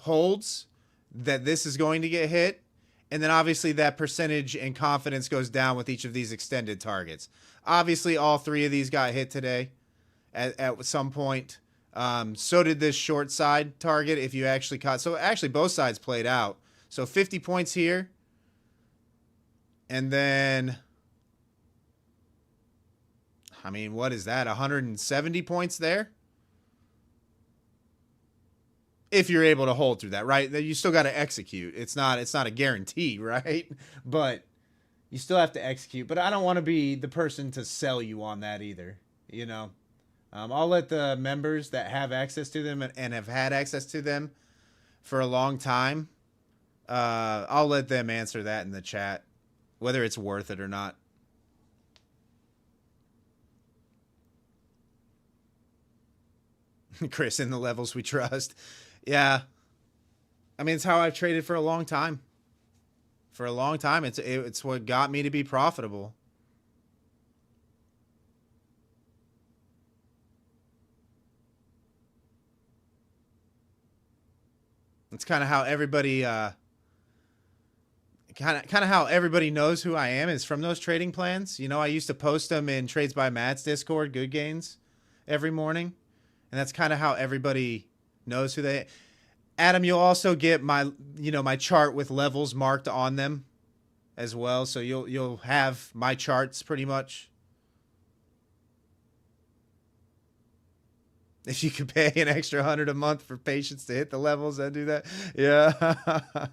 holds, that this is going to get hit. And then obviously that percentage and confidence goes down with each of these extended targets. Obviously all three of these got hit today at some point. So did this short side target if you actually caught. So actually both sides played out. So 50 points here. And then, I mean, what is that? 170 points there? If you're able to hold through that, right? You still got to execute. It's not a guarantee, right? But you still have to execute. But I don't want to be the person to sell you on that either, you know? I'll let the members that have access to them and have had access to them for a long time, I'll let them answer that in the chat, whether it's worth it or not. Chris, in the levels we trust. Yeah. I mean, it's how I've traded for a long time. For a long time, it's what got me to be profitable. It's kind of how everybody kind of how everybody knows who I am is from those trading plans. You know, I used to post them in Trades by Matt's Discord, Good Gains, every morning. And that's kind of how everybody knows who they. Adam, you'll also get my, you know, my chart with levels marked on them as well. So you'll have my charts pretty much. If you could pay an extra $100 a month for patience to hit the levels, I'd do that. Yeah.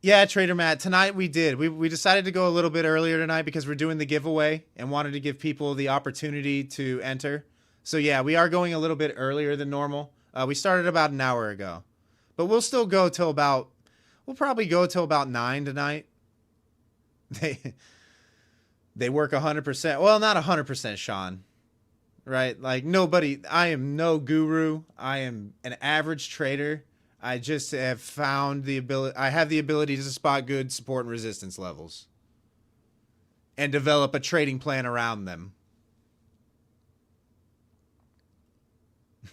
Yeah, Trader Matt, tonight we did. We decided to go a little bit earlier tonight because we're doing the giveaway and wanted to give people the opportunity to enter. So yeah, we are going a little bit earlier than normal. We started about an hour ago. But we'll still go till about, we'll probably go till about 9 tonight. They work 100%. Well, not 100%, Sean. Right? Like nobody, I am no guru. I am an average trader. I just have found the ability. I have the ability to spot good support and resistance levels and develop a trading plan around them.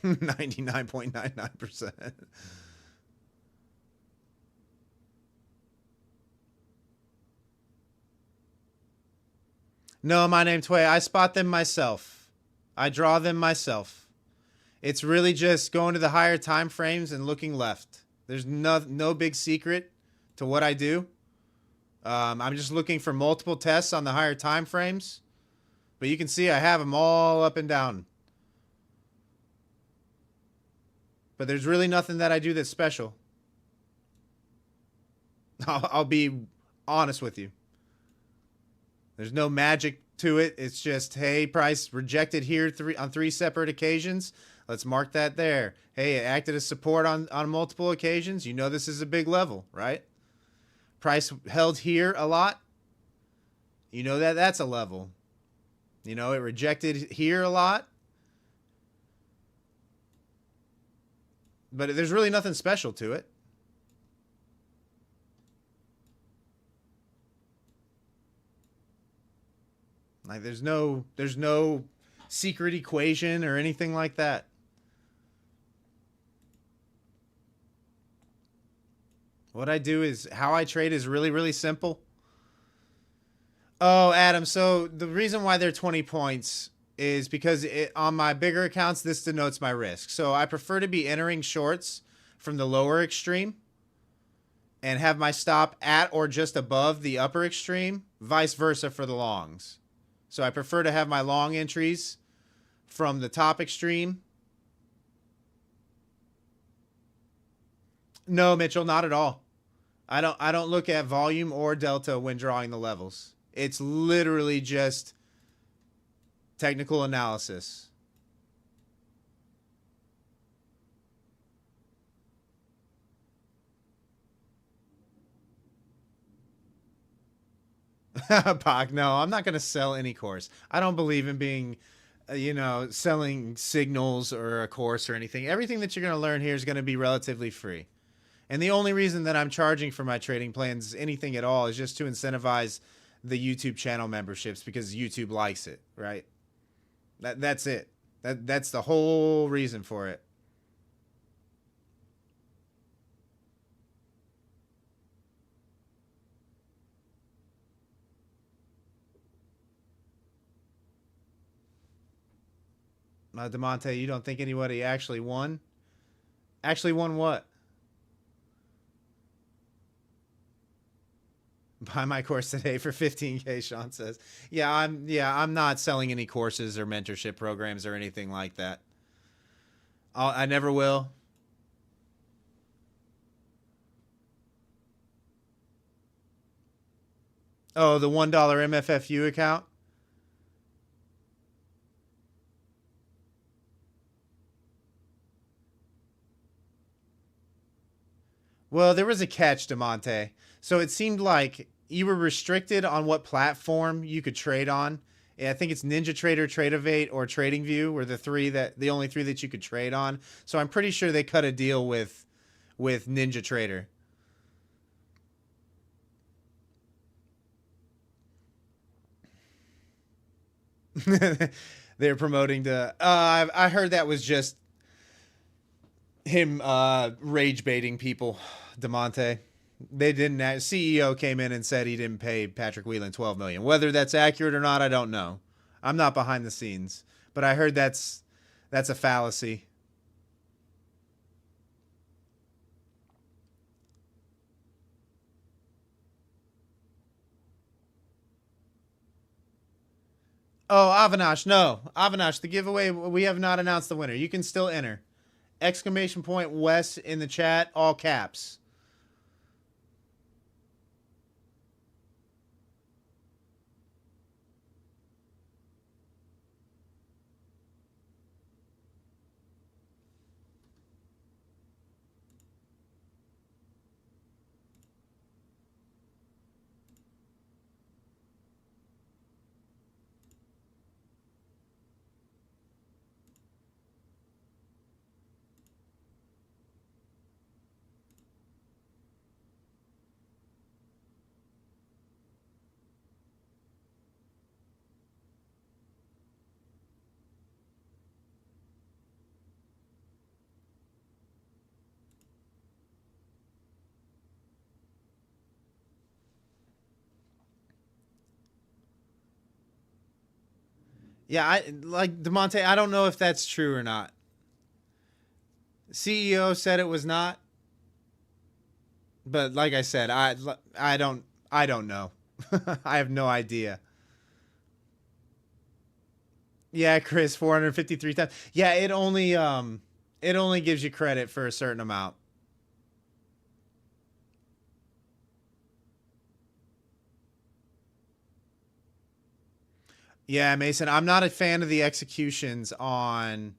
99.99%. No, my name's Tway. I spot them myself. I draw them myself. It's really just going to the higher time frames and looking left. There's no big secret to what I do. I'm just looking for multiple tests on the higher time frames. But you can see I have them all up and down. But there's really nothing that I do that's special. I'll be honest with you. There's no magic to it. It's just, hey, price rejected here on three separate occasions. Let's mark that there. Hey, it acted as support on multiple occasions. You know this is a big level, right? Price held here a lot. You know that's a level. You know, it rejected here a lot. But there's really nothing special to it. Like there's no secret equation or anything like that. What I do is, how I trade is really, really simple. Oh, Adam, so the reason why they're 20 points is because on my bigger accounts, this denotes my risk. So I prefer to be entering shorts from the lower extreme and have my stop at or just above the upper extreme, vice versa for the longs. So I prefer to have my long entries from the top extreme. No, Mitchell, not at all. I don't look at volume or delta when drawing the levels. It's literally just technical analysis. Pac, no, I'm not going to sell any course. I don't believe in being, selling signals or a course or anything. Everything that you're going to learn here is going to be relatively free. And the only reason that I'm charging for my trading plans, anything at all, is just to incentivize the YouTube channel memberships because YouTube likes it, right? That's it. That's the whole reason for it. DeMonte, you don't think anybody actually won? Actually won what? Buy my course today for 15K, Sean says. I'm not selling any courses or mentorship programs or anything like that. I never will. Oh, the $1 MFFU account? Well, there was a catch, DeMonte. So it seemed like you were restricted on what platform you could trade on. I think it's NinjaTrader, Tradeovate, or TradingView were the only three that you could trade on. So I'm pretty sure they cut a deal with NinjaTrader. They're promoting to. I heard that was just him rage baiting people, DeMonte. They didn't. CEO came in and said he didn't pay Patrick Whelan $12 million. Whether that's accurate or not, I don't know. I'm not behind the scenes, but I heard that's a fallacy. Oh, Avinash, no. Avinash, the giveaway, we have not announced the winner. You can still enter. Exclamation point Wes in the chat, all caps. Yeah, I like DeMonte. I don't know if that's true or not. CEO said it was not, but like I said, I don't know. I have no idea. Yeah, Chris, 453 times. Yeah, it only gives you credit for a certain amount. Yeah, Mason, I'm not a fan of the executions on.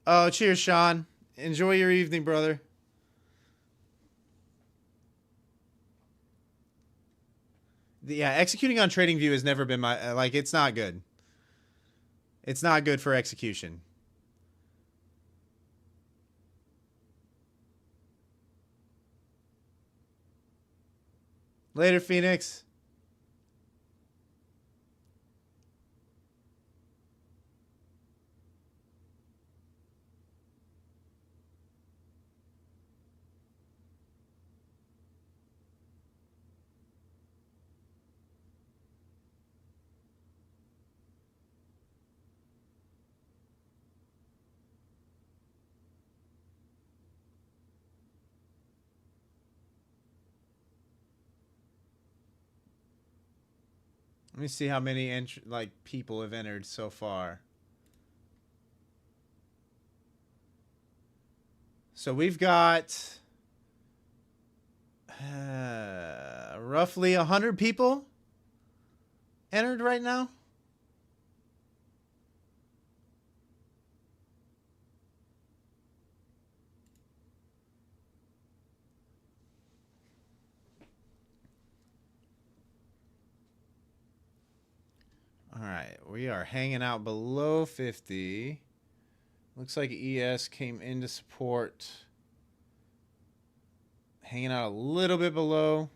Oh, cheers, Sean. Enjoy your evening, brother. Yeah, executing on TradingView has never been my like. It's not good. It's not good for execution. Later, Phoenix. Let me see how many people have entered so far. So we've got roughly 100 people entered right now. All right, we are hanging out below 50. Looks like ES came into support. Hanging out a little bit below.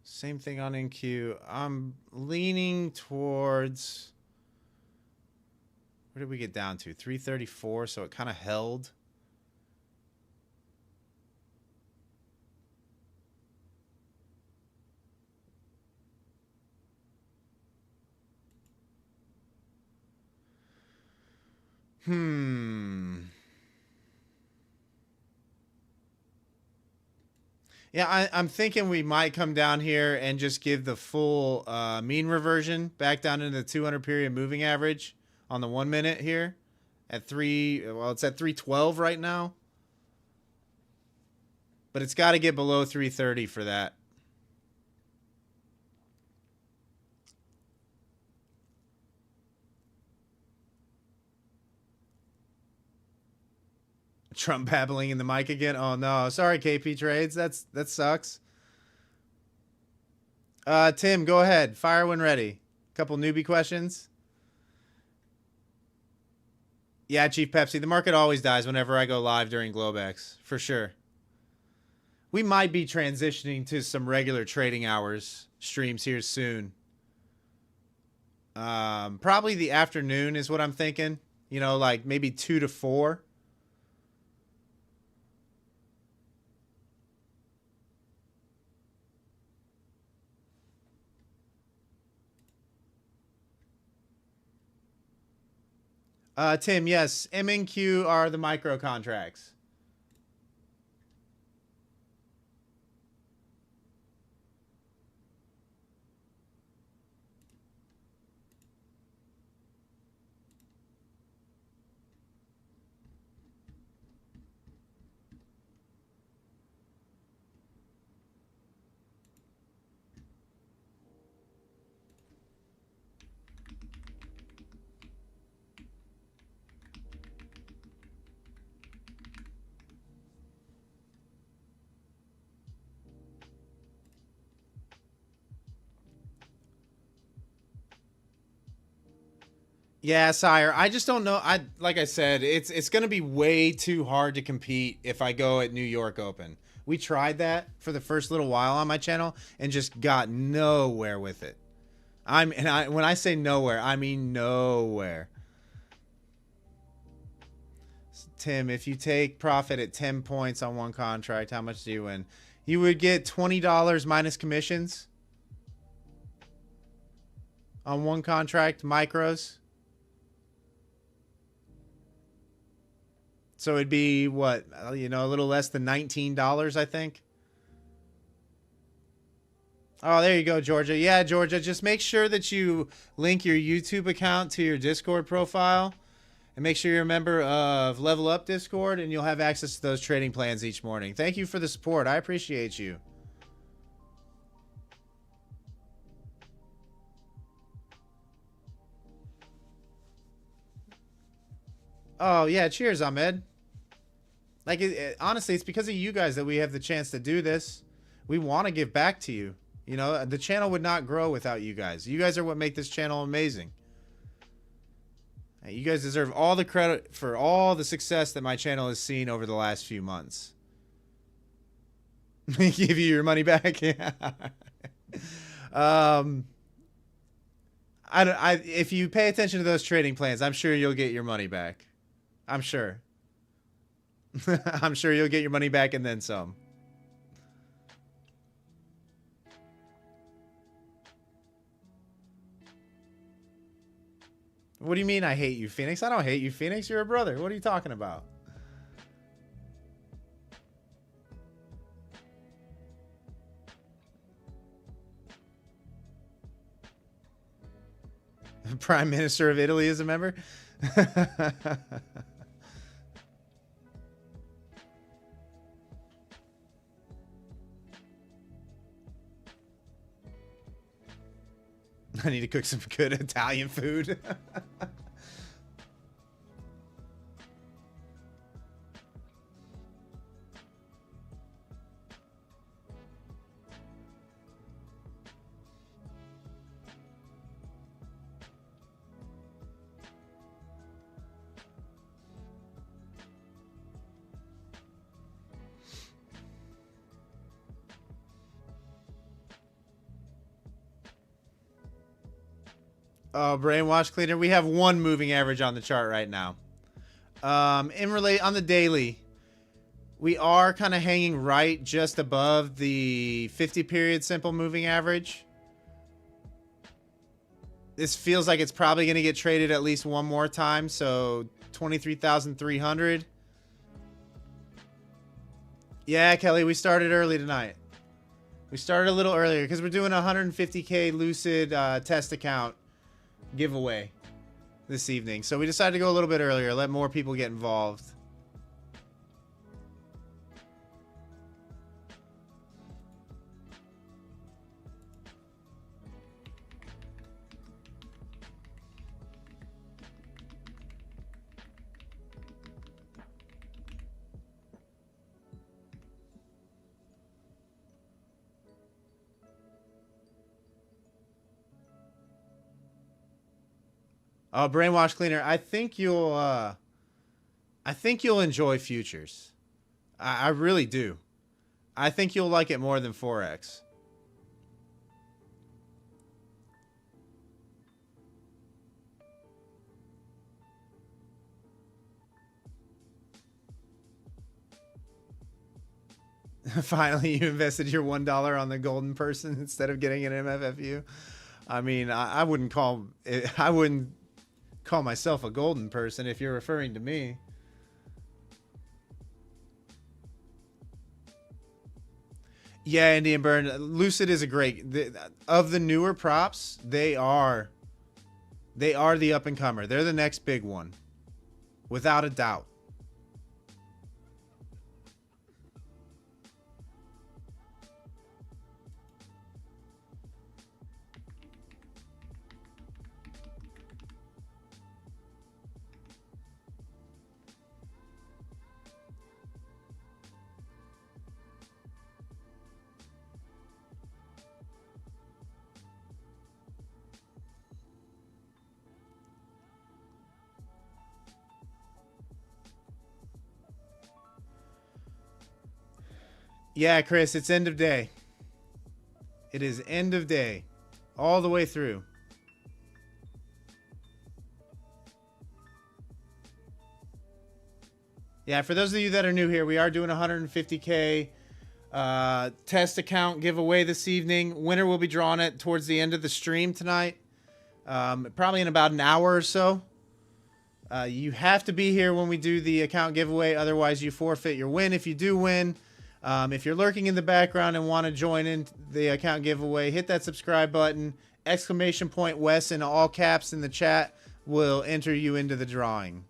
Same thing on NQ. I'm leaning towards. Where did we get down to? 334, so it kind of held. Yeah, I'm thinking we might come down here and just give the full mean reversion back down into the 200 period moving average on the 1 minute here at it's at 312 right now. But it's got to get below 330 for that. Trump babbling in the mic again. Oh no, sorry KP Trades. That sucks. Tim, go ahead. Fire when ready. Couple newbie questions. Yeah, Chief Pepsi. The market always dies whenever I go live during globex, for sure. We might be transitioning to some regular trading hours streams here soon. Probably the afternoon is what I'm thinking. You know, like maybe 2 to 4. Tim, yes, MNQ are the micro contracts. Yeah, sire. I just don't know. Like I said, it's going to be way too hard to compete if I go at New York Open. We tried that for the first little while on my channel and just got nowhere with it. When I say nowhere, I mean nowhere. Tim, if you take profit at 10 points on one contract, how much do you win? You would get $20 minus commissions on one contract, micros. So it'd be what, you know, a little less than $19, I think. Oh, there you go, Georgia. Yeah, Georgia, just make sure that you link your YouTube account to your Discord profile. And make sure you're a member of Level Up Discord, and you'll have access to those trading plans each morning. Thank you for the support. I appreciate you. Oh, yeah. Cheers, Ahmed. Like, honestly, it's because of you guys that we have the chance to do this. We want to give back to you. You know, the channel would not grow without you guys. You guys are what make this channel amazing. You guys deserve all the credit for all the success that my channel has seen over the last few months. Give you your money back. Yeah. If you pay attention to those trading plans, I'm sure you'll get your money back. I'm sure. I'm sure you'll get your money back and then some. What do you mean I hate you, Phoenix? I don't hate you, Phoenix. You're a brother. What are you talking about? Prime Minister of Italy is a member? I need to cook some good Italian food. Oh, brainwash cleaner. We have one moving average on the chart right now. On the daily, we are kind of hanging right just above the 50 period simple moving average. This feels like it's probably going to get traded at least one more time. So 23,300. Yeah, Kelly, we started early tonight. We started a little earlier because we're doing a 150K Lucid test account giveaway this evening. So we decided to go a little bit earlier, let more people get involved. Oh, brainwash cleaner. I think you'll enjoy futures. I really do. I think you'll like it more than Forex. Finally, you invested your $1 on the golden person instead of getting an MFFU. I mean, I wouldn't call myself a golden person if you're referring to me. Yeah, Indian Burn. Lucid is a great... of the newer props, they are the up-and-comer. They're the next big one. Without a doubt. Yeah, Chris, it's end of day. It is end of day. All the way through. Yeah, for those of you that are new here, we are doing 150K test account giveaway this evening. Winner will be drawn at towards the end of the stream tonight, probably in about an hour or so. You have to be here when we do the account giveaway, otherwise you forfeit your win if you do win. If you're lurking in the background and want to join in the account giveaway, hit that subscribe button. Exclamation point Wes in all caps in the chat will enter you into the drawing.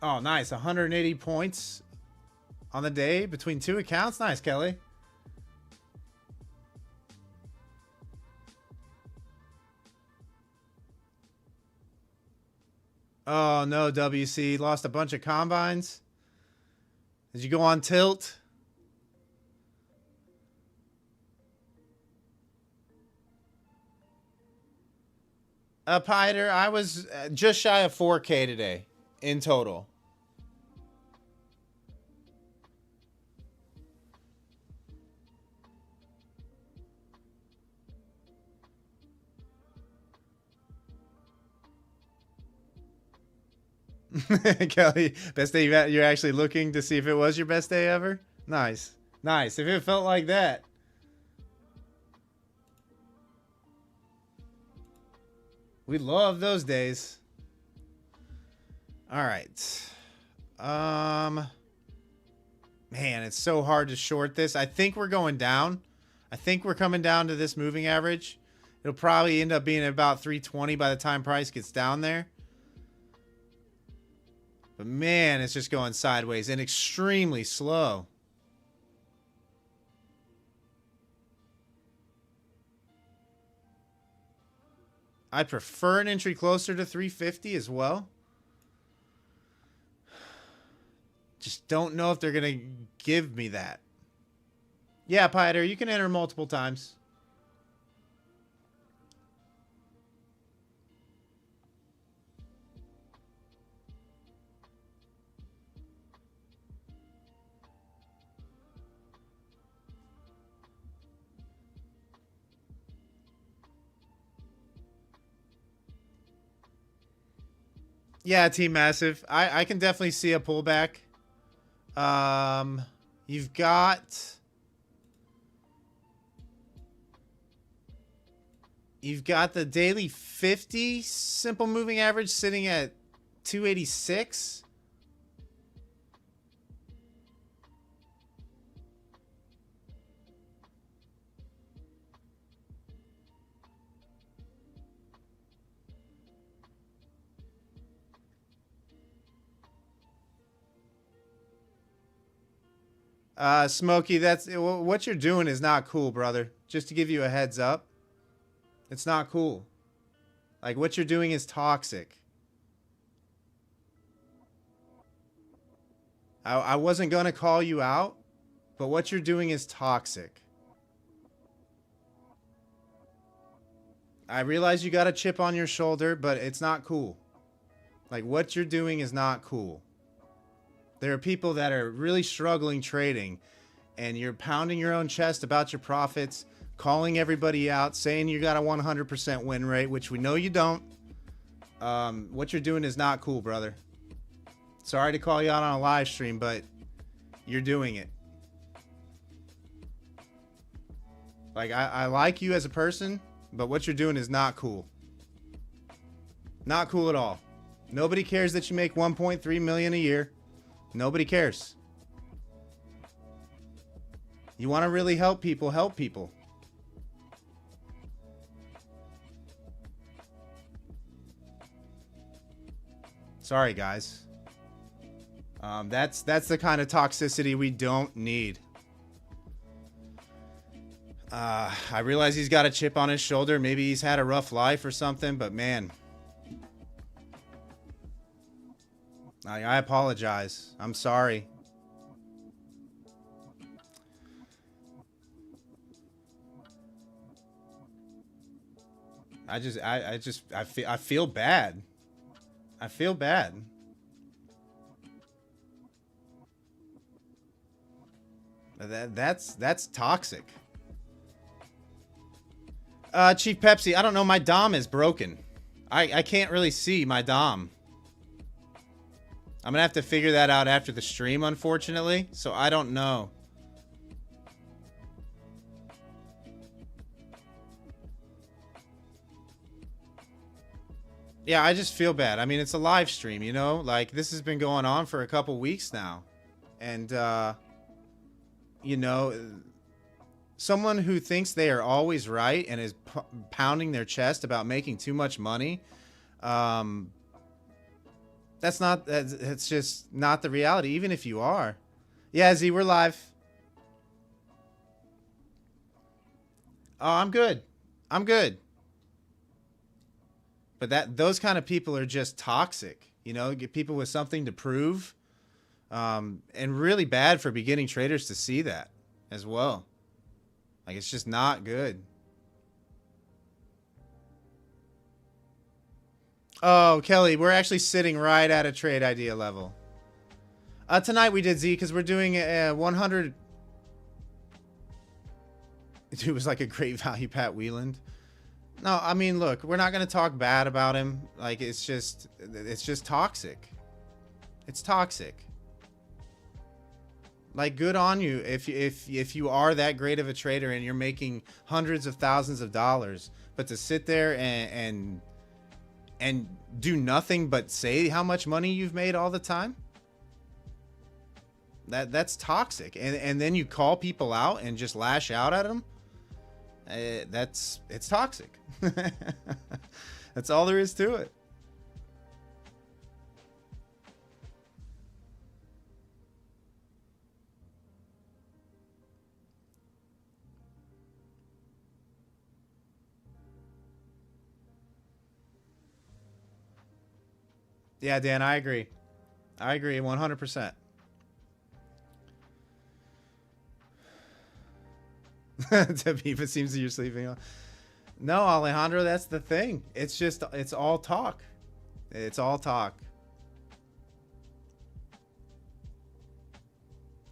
Oh, nice. 180 points on the day between two accounts. Nice, Kelly. Oh, no, WC. Lost a bunch of combines. Did you go on tilt? Piter, I was just shy of 4K today in total. Kelly, best day you're actually looking to see if it was your best day ever? Nice. Nice. If it felt like that. We love those days. All right. Man, it's so hard to short this. I think we're going down. I think we're coming down to this moving average. It'll probably end up being about 320 by the time price gets down there. But man, it's just going sideways and extremely slow. I prefer an entry closer to 350 as well. Just don't know if they're going to give me that. Yeah, Piter, you can enter multiple times. Yeah, Team Massive. I can definitely see a pullback. You've got the daily 50 simple moving average sitting at 286. Smokey, that's what you're doing is not cool, brother. Just to give you a heads up. It's not cool. Like, what you're doing is toxic. I wasn't going to call you out, but what you're doing is toxic. I realize you got a chip on your shoulder, but it's not cool. Like, what you're doing is not cool. There are people that are really struggling trading, and you're pounding your own chest about your profits, calling everybody out, saying you got a 100% win rate, which we know you don't. What you're doing is not cool, brother. Sorry to call you out on a live stream, but you're doing it. Like, I like you as a person, but what you're doing is not cool. Not cool at all. Nobody cares that you make 1.3 million a year. Nobody cares. You want to really help people, help people. Sorry, guys. That's the kind of toxicity we don't need. I realize he's got a chip on his shoulder. Maybe he's had a rough life or something, but man, I apologize. I'm sorry. I feel bad. I feel bad. That's toxic. Chief Pepsi, I don't know. My Dom is broken. I can't really see my Dom. I'm gonna have to figure that out after the stream, unfortunately. So I don't know. Yeah, I just feel bad. I mean, it's a live stream, you know? Like, this has been going on for a couple weeks now. And, you know, someone who thinks they are always right and is pounding their chest about making too much money, that's just not the reality, even if you are. Yeah, Z, we're live. Oh, I'm good. I'm good. But those kind of people are just toxic, you know, get people with something to prove, and really bad for beginning traders to see that as well. Like, it's just not good. Oh, Kelly, we're actually sitting right at a trade idea level. Tonight we did, Z, because we're doing a 100. It was like a great value, Pat Wieland. No, I mean, look, we're not going to talk bad about him. Like, it's just toxic. It's toxic. Like, good on you if you are that great of a trader and you're making hundreds of thousands of dollars, but to sit there and do nothing but say how much money you've made all the time, that's toxic. And then you call people out and just lash out at them. It's toxic. That's all there is to it. Yeah, Dan, I agree. I agree 100%. Tabiba seems that you're sleeping on. No, Alejandro, that's the thing. It's all talk. It's all talk.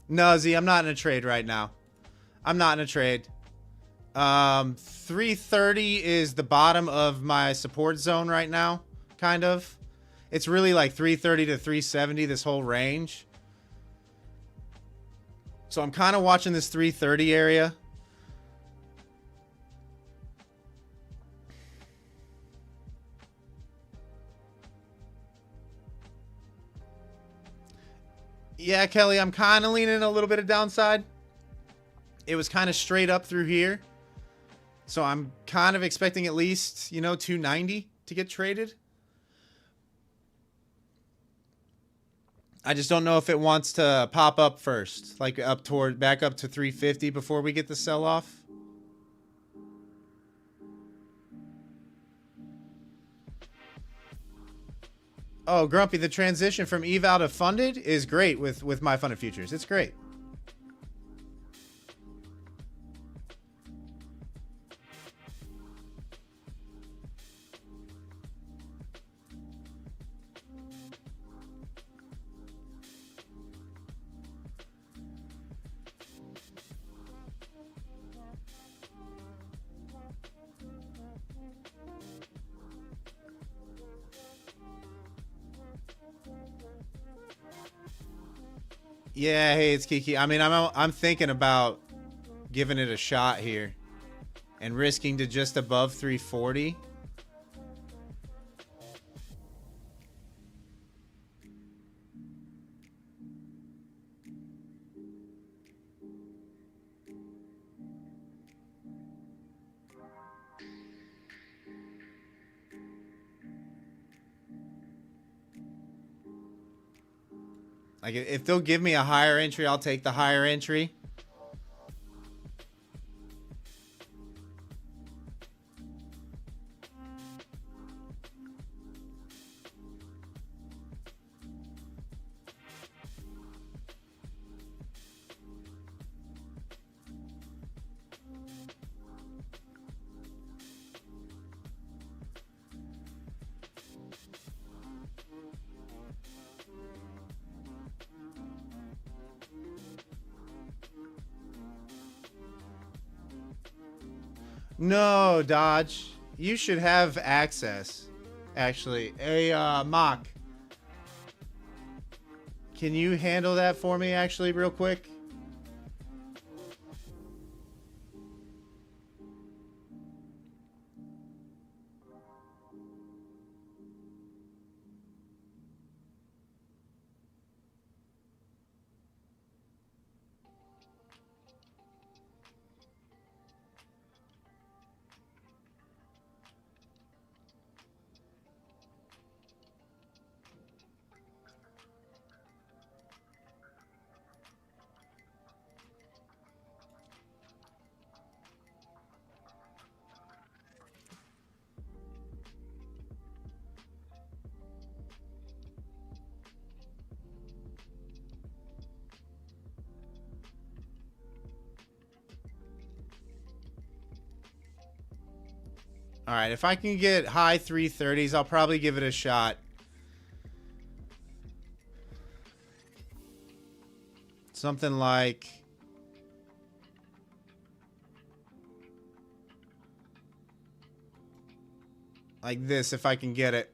No, Z, I'm not in a trade right now. I'm not in a trade. 330 is the bottom of my support zone right now, kind of. It's really like 330 to 370, this whole range. So I'm kind of watching this 330 area. Yeah, Kelly, I'm kind of leaning a little bit of downside. It was kind of straight up through here. So I'm kind of expecting at least, you know, 290 to get traded. I just don't know if it wants to pop up first, like back up to 350 before we get the sell off. Oh, Grumpy, the transition from eval to funded is great with my funded futures. It's great. Yeah, hey, it's Kiki. I mean, I'm thinking about giving it a shot here and risking to just above 340. Like, if they'll give me a higher entry, I'll take the higher entry. No, Dodge. You should have access. Actually, Mock. Can you handle that for me, actually, real quick? All right, if I can get high 330s, I'll probably give it a shot. Something like this, if I can get it.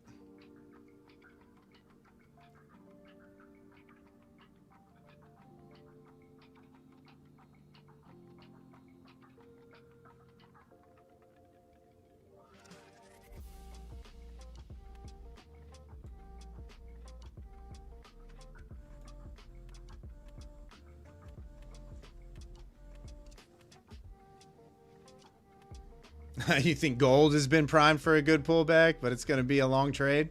You think gold has been primed for a good pullback, but it's going to be a long trade?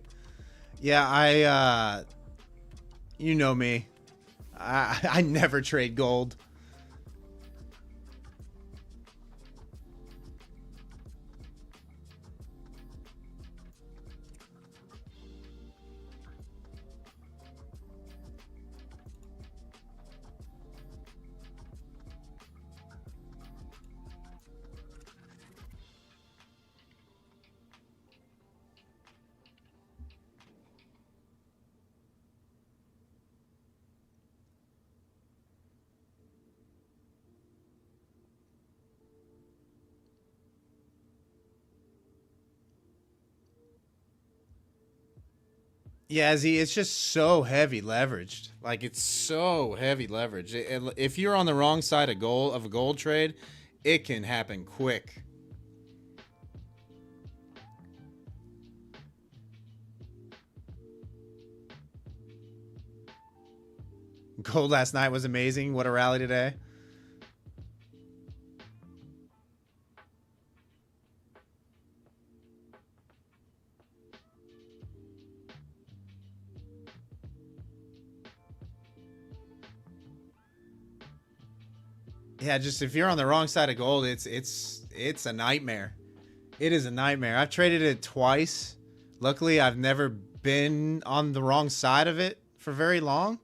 Yeah, you know me. I never trade gold. Yeah, Z, it's just so heavy leveraged. Like, it's so heavy leverage. If you're on the wrong side of a gold trade, it can happen quick. Gold last night was amazing. What a rally today. Yeah, just if you're on the wrong side of gold, it's a nightmare. It is a nightmare. I've traded it twice. Luckily, I've never been on the wrong side of it for very long.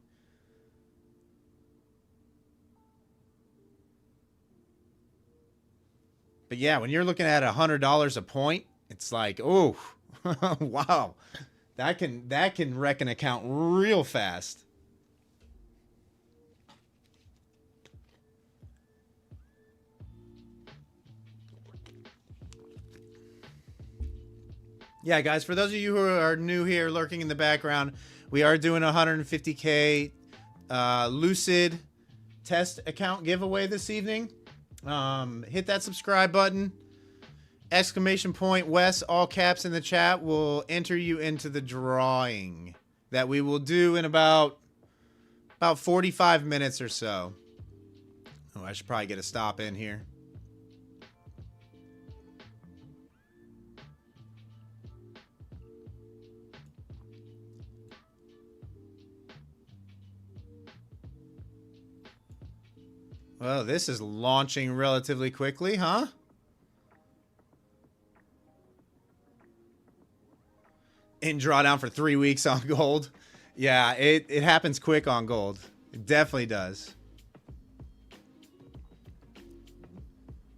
But yeah, when you're looking at $100 a point, it's like, oh, wow, that can wreck an account real fast. Yeah, guys, for those of you who are new here, lurking in the background, we are doing a 150K Lucid test account giveaway this evening. Hit that subscribe button. Exclamation point Wes, all caps in the chat, will enter you into the drawing that we will do in about 45 minutes or so. Oh, I should probably get a stop in here. Well, this is launching relatively quickly, huh? In drawdown for 3 weeks on gold. Yeah, it happens quick on gold. It definitely does.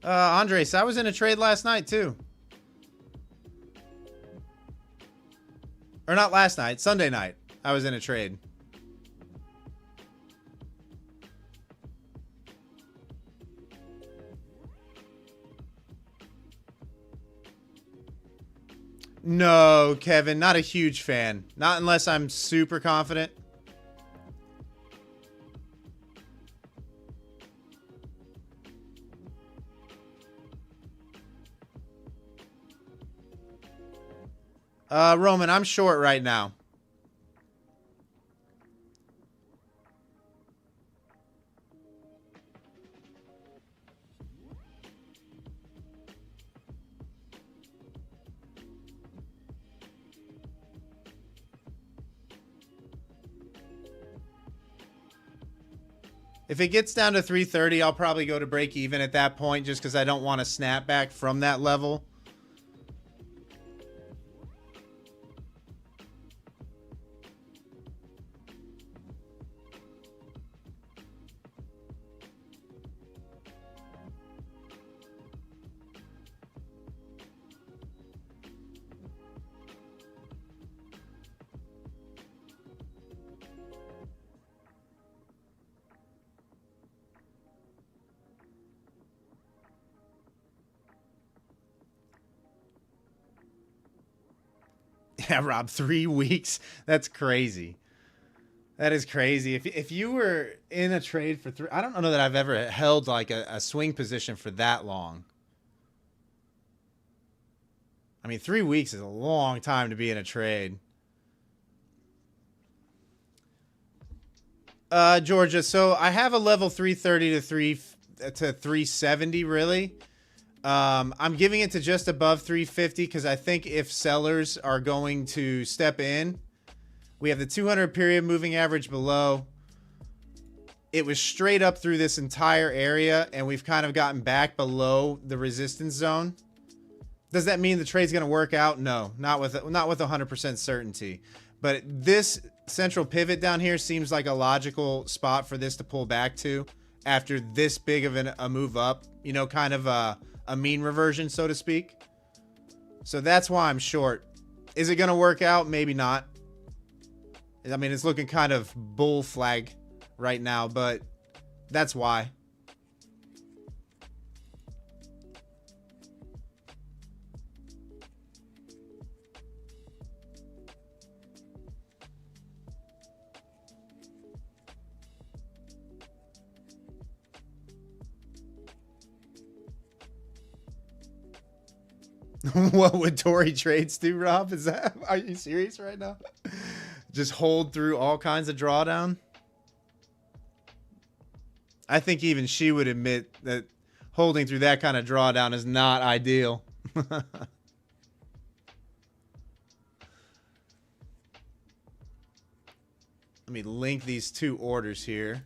Andres, I was in a trade last night too. Or not last night, Sunday night. I was in a trade. No, Kevin, not a huge fan. Not unless I'm super confident. Roman, I'm short right now. If it gets down to 330, I'll probably go to break even at that point just because I don't want to snap back from that level. Yeah, Rob, 3 weeks? That's crazy. That is crazy. If you were in a trade for I don't know that I've ever held like a swing position for that long. I mean, 3 weeks is a long time to be in a trade. Georgia, so I have a level 330 to 370 really. I'm giving it to just above 350 because I think if sellers are going to step in, we have the 200 period moving average below. It was straight up through this entire area, and we've kind of gotten back below the resistance zone. Does that mean the trade's going to work out? No, not with 100% certainty. But this central pivot down here seems like a logical spot for this to pull back to after this big of a move up. You know, kind of a mean reversion, so to speak. So that's why I'm short. Is it going to work out? Maybe not. I mean, it's looking kind of bull flag right now, but that's why. What would Tory trades do, Rob? Are you serious right now? Just hold through all kinds of drawdown? I think even she would admit that holding through that kind of drawdown is not ideal. Let me link these two orders here.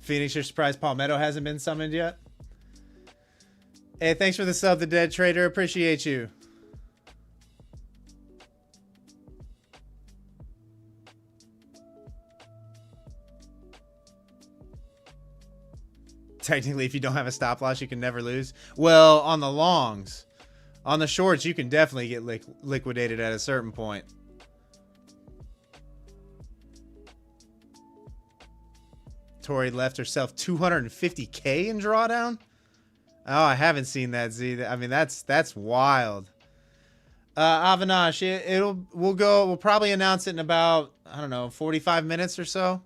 Phoenix, you're surprised Palmetto hasn't been summoned yet? Hey, thanks for the sub, the Dead Trader. Appreciate you. Technically, if you don't have a stop loss, you can never lose. Well, on the longs. On the shorts, you can definitely get liquidated at a certain point. Tori left herself 250K in drawdown. Oh, I haven't seen that, Z. I mean, that's wild. Avinash, we'll probably announce it in about, I don't know, 45 minutes or so.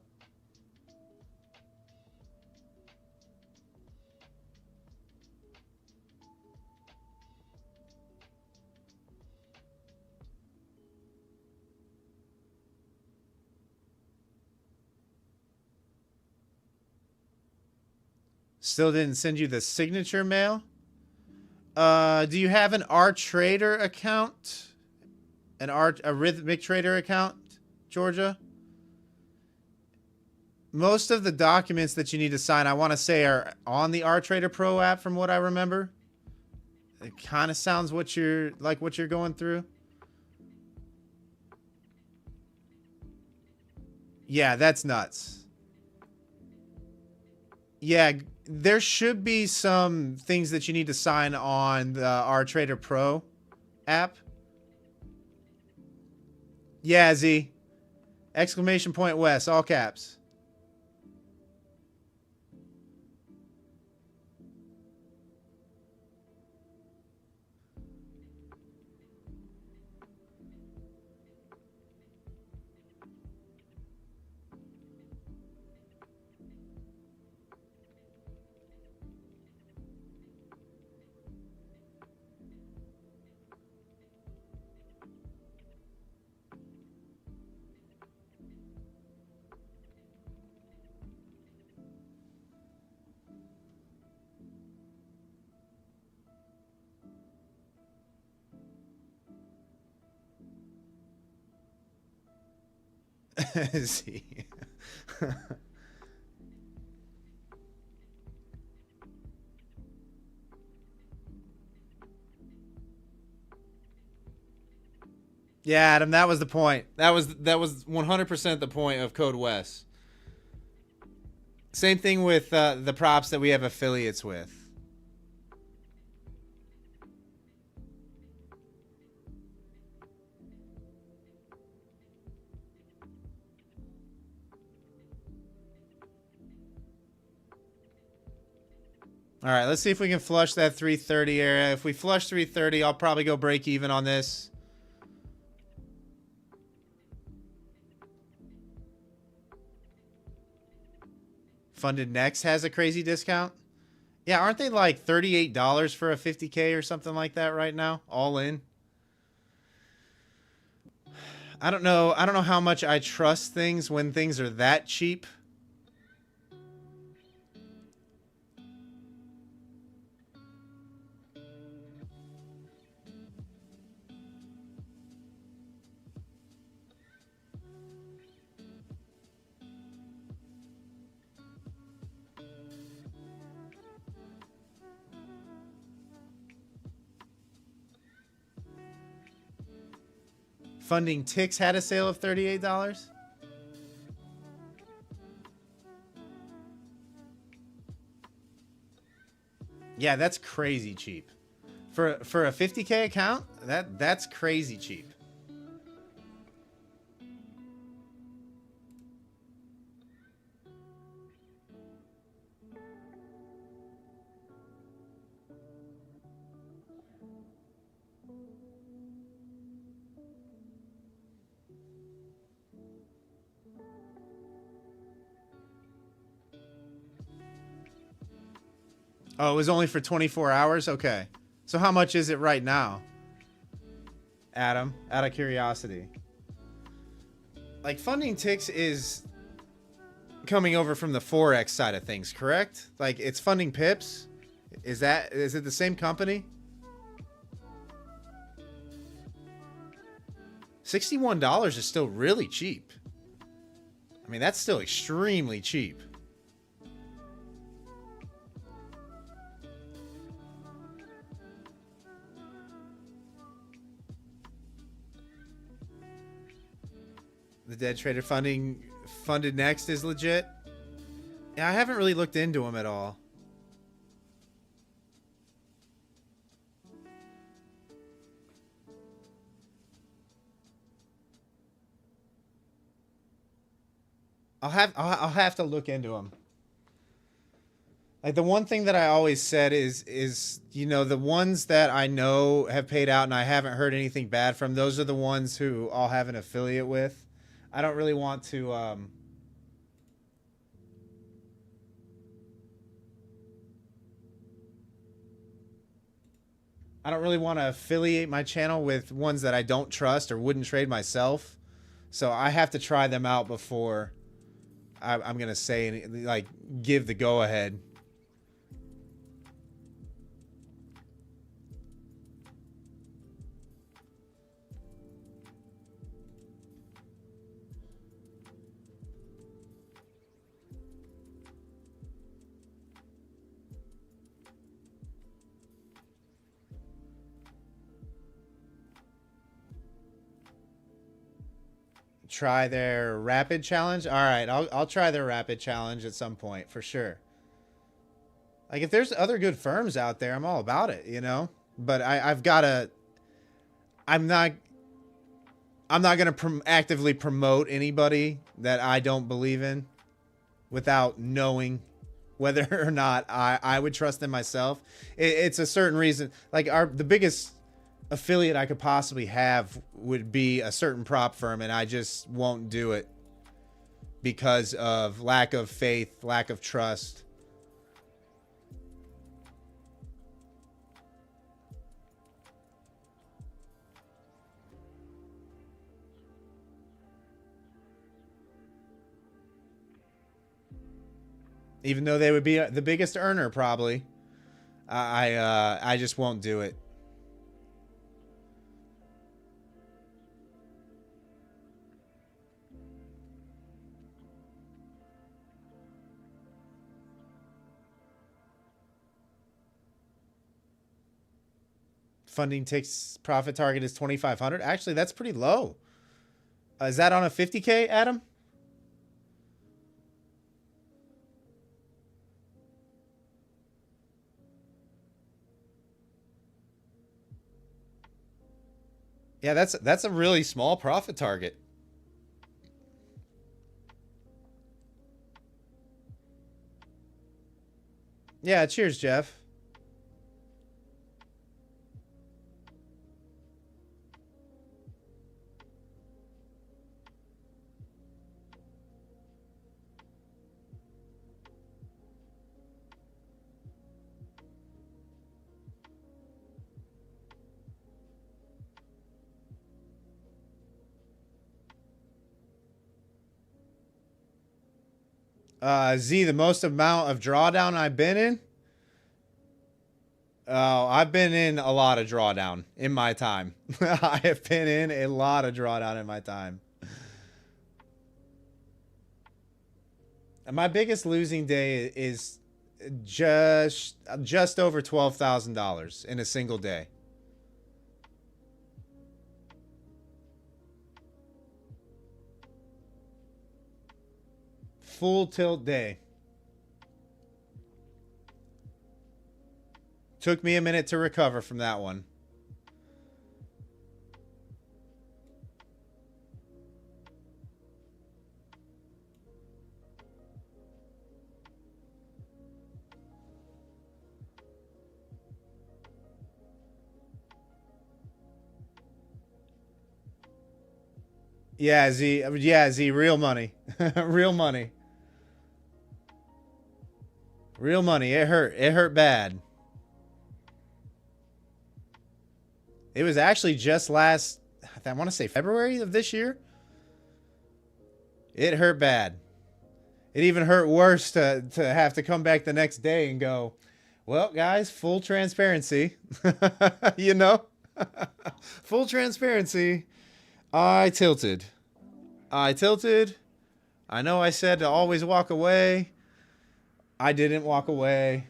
Still didn't send you the signature mail. Do you have an R Trader account? A Rhythmic Trader account, Georgia? Most of the documents that you need to sign, I want to say, are on the R Trader Pro app from what I remember. It kind of sounds what you're going through. Yeah, that's nuts. Yeah, there should be some things that you need to sign on the R Trader Pro app. Yeah, Z. Exclamation point Wes, all caps. See. Yeah, Adam, that was the point. That was 100% the point of Code West. Same thing with the props that we have affiliates with. All right, let's see if we can flush that 330 area. If we flush 330, I'll probably go break even on this. Funded Next has a crazy discount. Yeah, aren't they like $38 for a 50K or something like that right now? All in. I don't know how much I trust things when things are that cheap. Funding Ticks had a sale of $38. Yeah, that's crazy cheap. For a 50K account, that's crazy cheap. Oh, it was only for 24 hours? Okay. So how much is it right now? Adam, out of curiosity. Like, Funding Ticks is coming over from the Forex side of things, correct? Like, it's Funding Pips? Is it the same company? $61 is still really cheap. I mean, that's still extremely cheap. The Dead Trader Funded Next is legit. Yeah, I haven't really looked into them at all. I'll have to look into them. Like, the one thing that I always said is you know, the ones that I know have paid out and I haven't heard anything bad from, those are the ones who I'll have an affiliate with. I don't really want to affiliate my channel with ones that I don't trust or wouldn't trade myself. So I have to try them out before I'm going to say, like, give the go ahead. Try their rapid challenge. All right, I'll try their rapid challenge at some point for sure. Like, if there's other good firms out there, I'm all about it, you know. But I've got to. I'm not going to actively promote anybody that I don't believe in without knowing whether or not I would trust them myself. It's a certain reason. Like, the biggest affiliate I could possibly have would be a certain prop firm, and I just won't do it because of lack of faith, lack of trust. Even though they would be the biggest earner, probably, I just won't do it. funding ticks profit target is 2,500. Actually, that's pretty low. Is that on a 50K, Adam? Yeah, that's a really small profit target. Yeah, cheers, Jeff. Z, the most amount of drawdown I've been in? Oh, I've been in a lot of drawdown in my time. I have been in a lot of drawdown in my time. And my biggest losing day is just over $12,000 in a single day. Full tilt day. Took me a minute to recover from that one. Yeah, Z. Yeah, Z. Real money. Real money. Real money. It hurt. It hurt bad. It was actually just last, I want to say February of this year. It hurt bad. It even hurt worse to have to come back the next day and go, well, guys, full transparency. You know? Full transparency. I tilted. I tilted. I know I said to always walk away. I didn't walk away.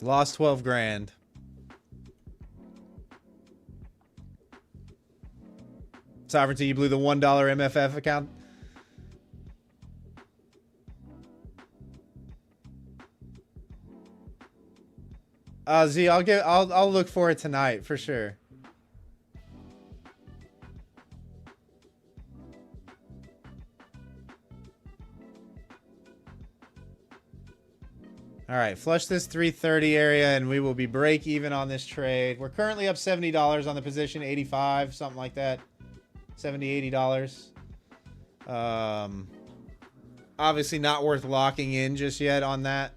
Lost 12 grand. Sovereignty, you blew the $1 MFF account. Z, I'll look for it tonight for sure. All right, flush this 330 area and we will be break even on this trade. We're currently up $70 on the position, 85, something like that. $70, $80. Obviously not worth locking in just yet on that.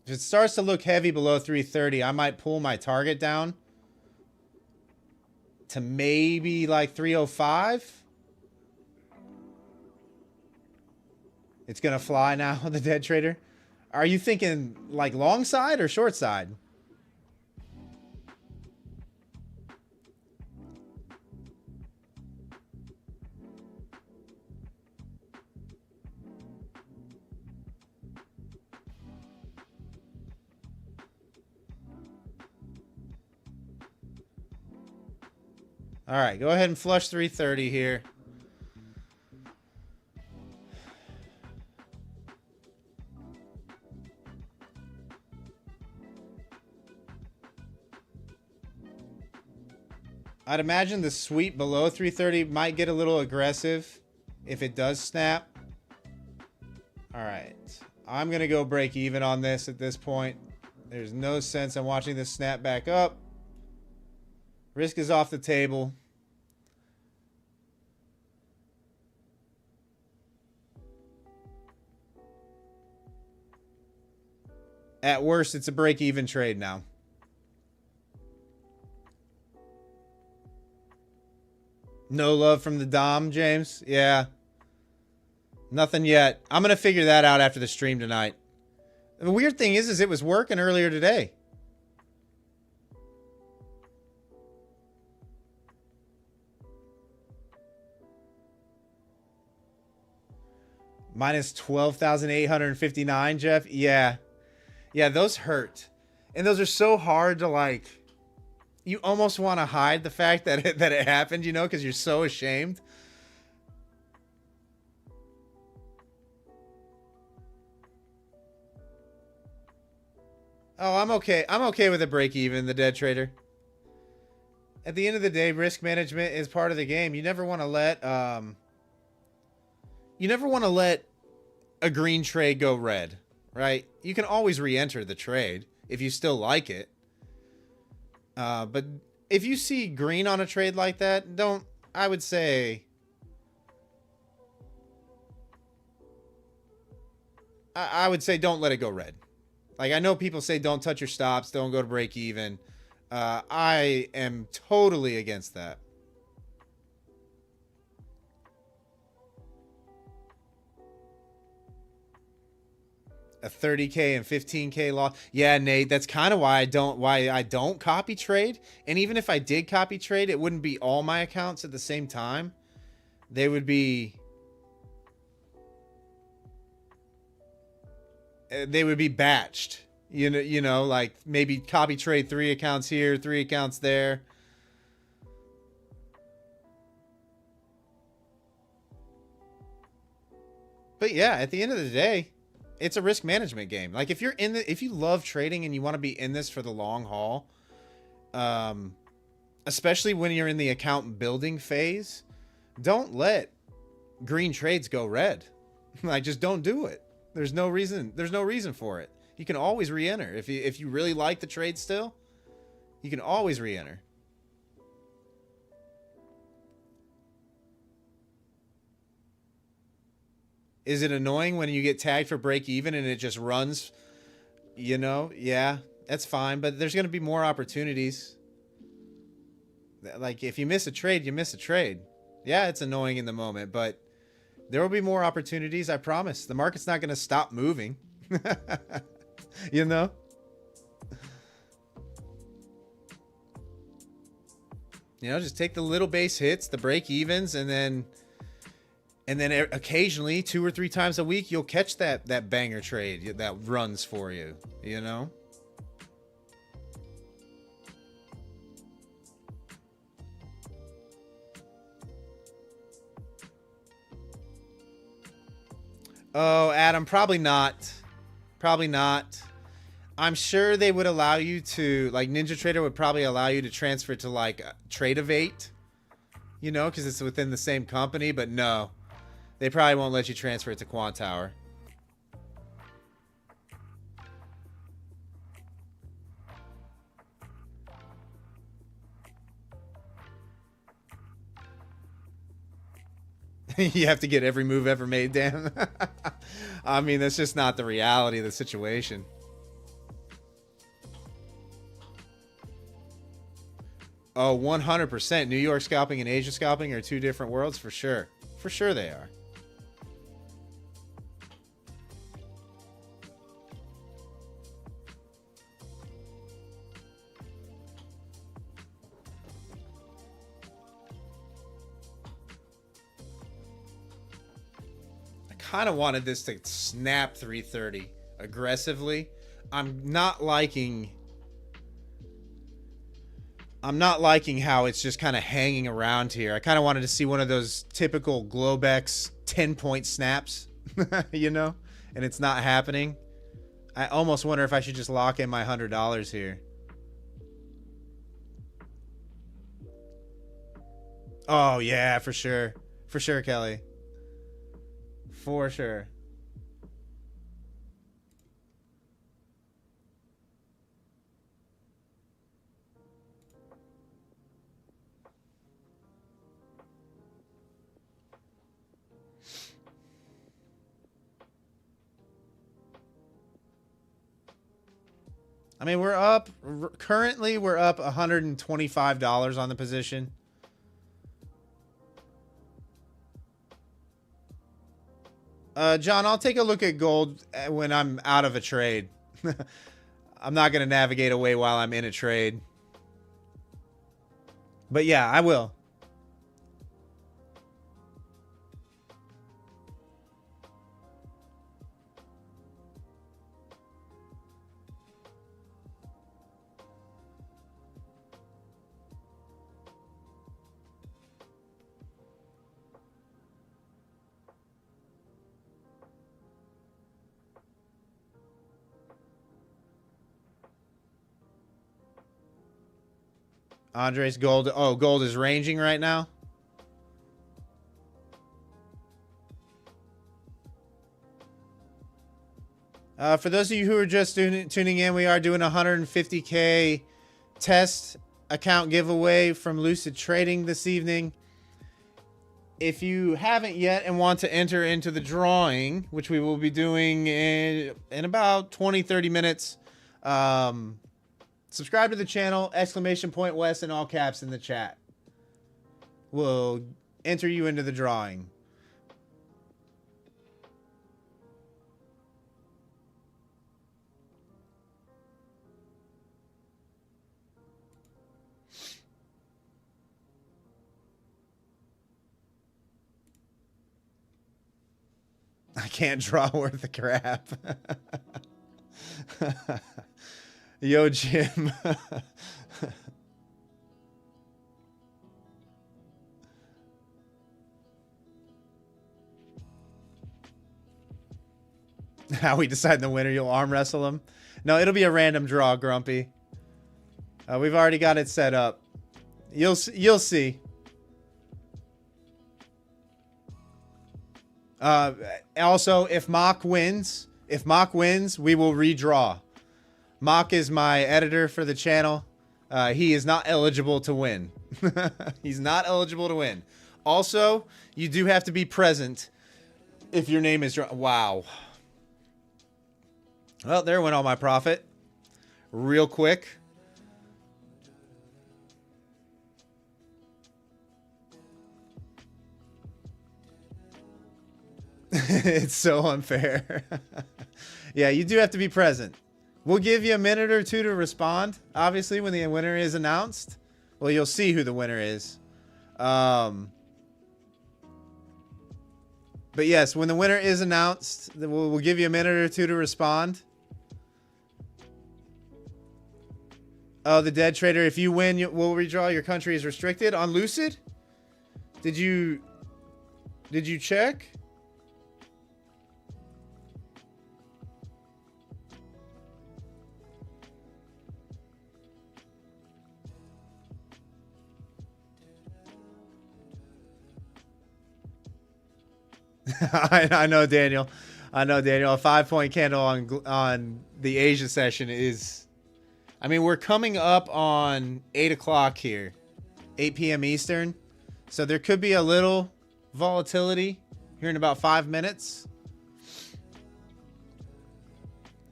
If it starts to look heavy below 330, I might pull my target down to maybe like 305. It's going to fly now, the dead trader. Are you thinking like long side or short side? All right, go ahead and flush 330 here. I'd imagine the sweep below 330 might get a little aggressive if it does snap. All right. I'm going to go break even on this at this point. There's no sense in watching this snap back up. Risk is off the table. At worst, it's a break-even trade now. No love from the Dom, James? Yeah. Nothing yet. I'm going to figure that out after the stream tonight. The weird thing is it was working earlier today. Minus 12,859, Jeff. Yeah. Yeah, those hurt. And those are so hard to like, you almost want to hide the fact that it happened, you know, because you're so ashamed. Oh, I'm okay. I'm okay with a break even, the dead trader. At the end of the day, risk management is part of the game. You never want to let a green trade go red, right? You can always re-enter the trade if you still like it. But if you see green on a trade like that, I would say don't let it go red. Like, I know people say don't touch your stops, don't go to break even. I am totally against that. A 30K and 15K loss. Yeah, Nate, that's kind of why I don't copy trade. And even if I did copy trade, it wouldn't be all my accounts at the same time. They would be batched. You know, like maybe copy trade 3 accounts here, 3 accounts there. But yeah, at the end of the day, it's a risk management game. Like if you love trading and you want to be in this for the long haul, especially when you're in the account building phase, don't let green trades go red. Like, just don't do it. There's no reason for it. You can always re-enter. If you really like the trade still, you can always re-enter. Is it annoying when you get tagged for break even and it just runs? You know, yeah, that's fine. But there's going to be more opportunities. Like, if you miss a trade, you miss a trade. Yeah, it's annoying in the moment, but there will be more opportunities, I promise. The market's not going to stop moving. You know? You know, just take the little base hits, the break evens, and then occasionally 2 or 3 times a week you'll catch that banger trade that runs for you, you know? Oh, Adam, probably not. Probably not. I'm sure they would allow you to, like, Ninja Trader would probably allow you to transfer to, like, Tradeovate, you know, because it's within the same company, but no. They probably won't let you transfer it to Quant Tower. You have to get every move ever made, Dan. I mean, that's just not the reality of the situation. Oh, 100%. New York scalping and Asia scalping are 2 different worlds for sure. For sure they are. Kind of wanted this to snap 330 aggressively. I'm not liking how it's just kind of hanging around here. I kind of wanted to see one of those typical globex 10-point snaps, you know, and it's not happening. I almost wonder if I should just lock in my $100 here. Oh yeah, for sure. For sure, Kelly. For sure. I mean, currently we're up $125 on the position. John, I'll take a look at gold when I'm out of a trade. I'm not going to navigate away while I'm in a trade. But yeah, I will. Andres, gold. Oh, gold is ranging right now. For those of you who are just tuning in, we are doing a 150K test account giveaway from Lucid Trading this evening. If you haven't yet and want to enter into the drawing, which we will be doing in about 20-30 minutes, subscribe to the channel, !West in all caps in the chat. We'll enter you into the drawing. I can't draw worth a crap. Yo, Jim. How we decide the winner? You'll arm wrestle him? No, it'll be a random draw, Grumpy. We've already got it set up. You'll see. Also, if Mock wins, we will redraw. Mock is my editor for the channel. He is not eligible to win. He's not eligible to win. Also, you do have to be present if your name is drawn. Wow. Well, there went all my profit. Real quick. It's so unfair. Yeah, you do have to be present. We'll give you a minute or two to respond, obviously, when the winner is announced. Well, you'll see who the winner is. But yes, when the winner is announced, we'll give you a minute or two to respond. Oh, the dead trader. If you win, we'll redraw. Your country is restricted on Lucid. Did you check? I know, Daniel. I know, Daniel. A 5-point candle on the Asia session is... I mean, we're coming up on 8 o'clock here. 8 p.m. Eastern. So there could be a little volatility here in about 5 minutes.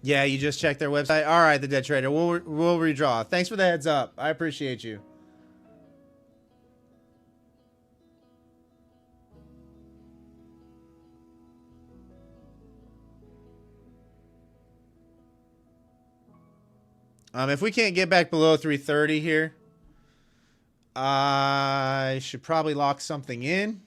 Yeah, you just checked their website. All right, the dead trader. We'll redraw. Thanks for the heads up. I appreciate you. If we can't get back below 330 here, I should probably lock something in.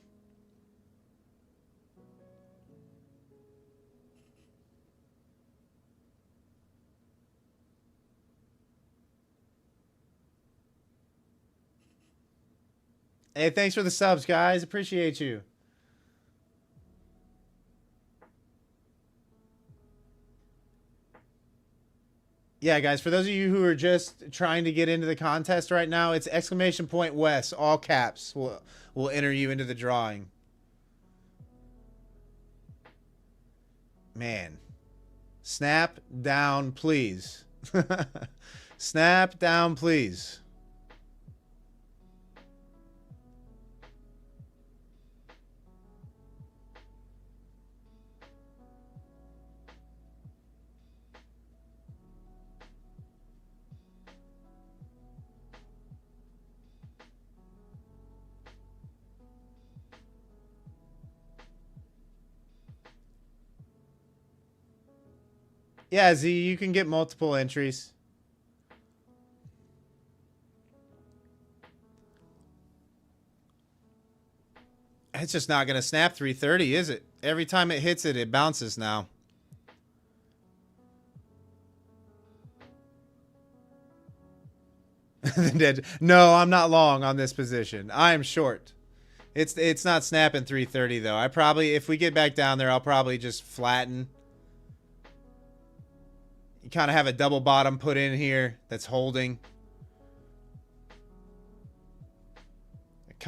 Hey, thanks for the subs, guys. Appreciate you. Yeah, guys, for those of you who are just trying to get into the contest right now, it's !West, all caps. Will enter you into the drawing. Man. Snap down, please. Snap down, please. Yeah, Z, you can get multiple entries. It's just not going to snap 330, is it? Every time it hits it, it bounces now. No, I'm not long on this position. I am short. It's not snapping 330 though. I probably, if we get back down there, I'll probably just flatten. You kind of have a double bottom put in here that's holding.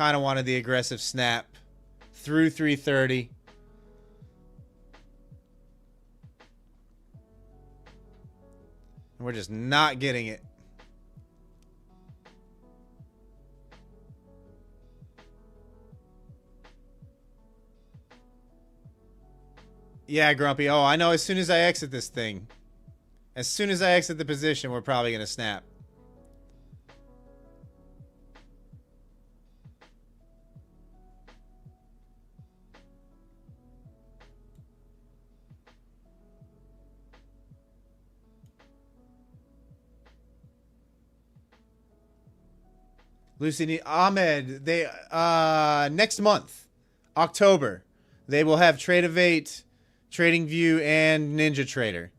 kind of wanted the aggressive snap through 330. And we're just not getting it. Yeah, Grumpy. Oh, I know as soon as I exit this thing. As soon as I exit the position, we're probably going to snap. Lucy Ahmed, they next month, October, they will have Tradeovate, TradingView, and Ninja Trader.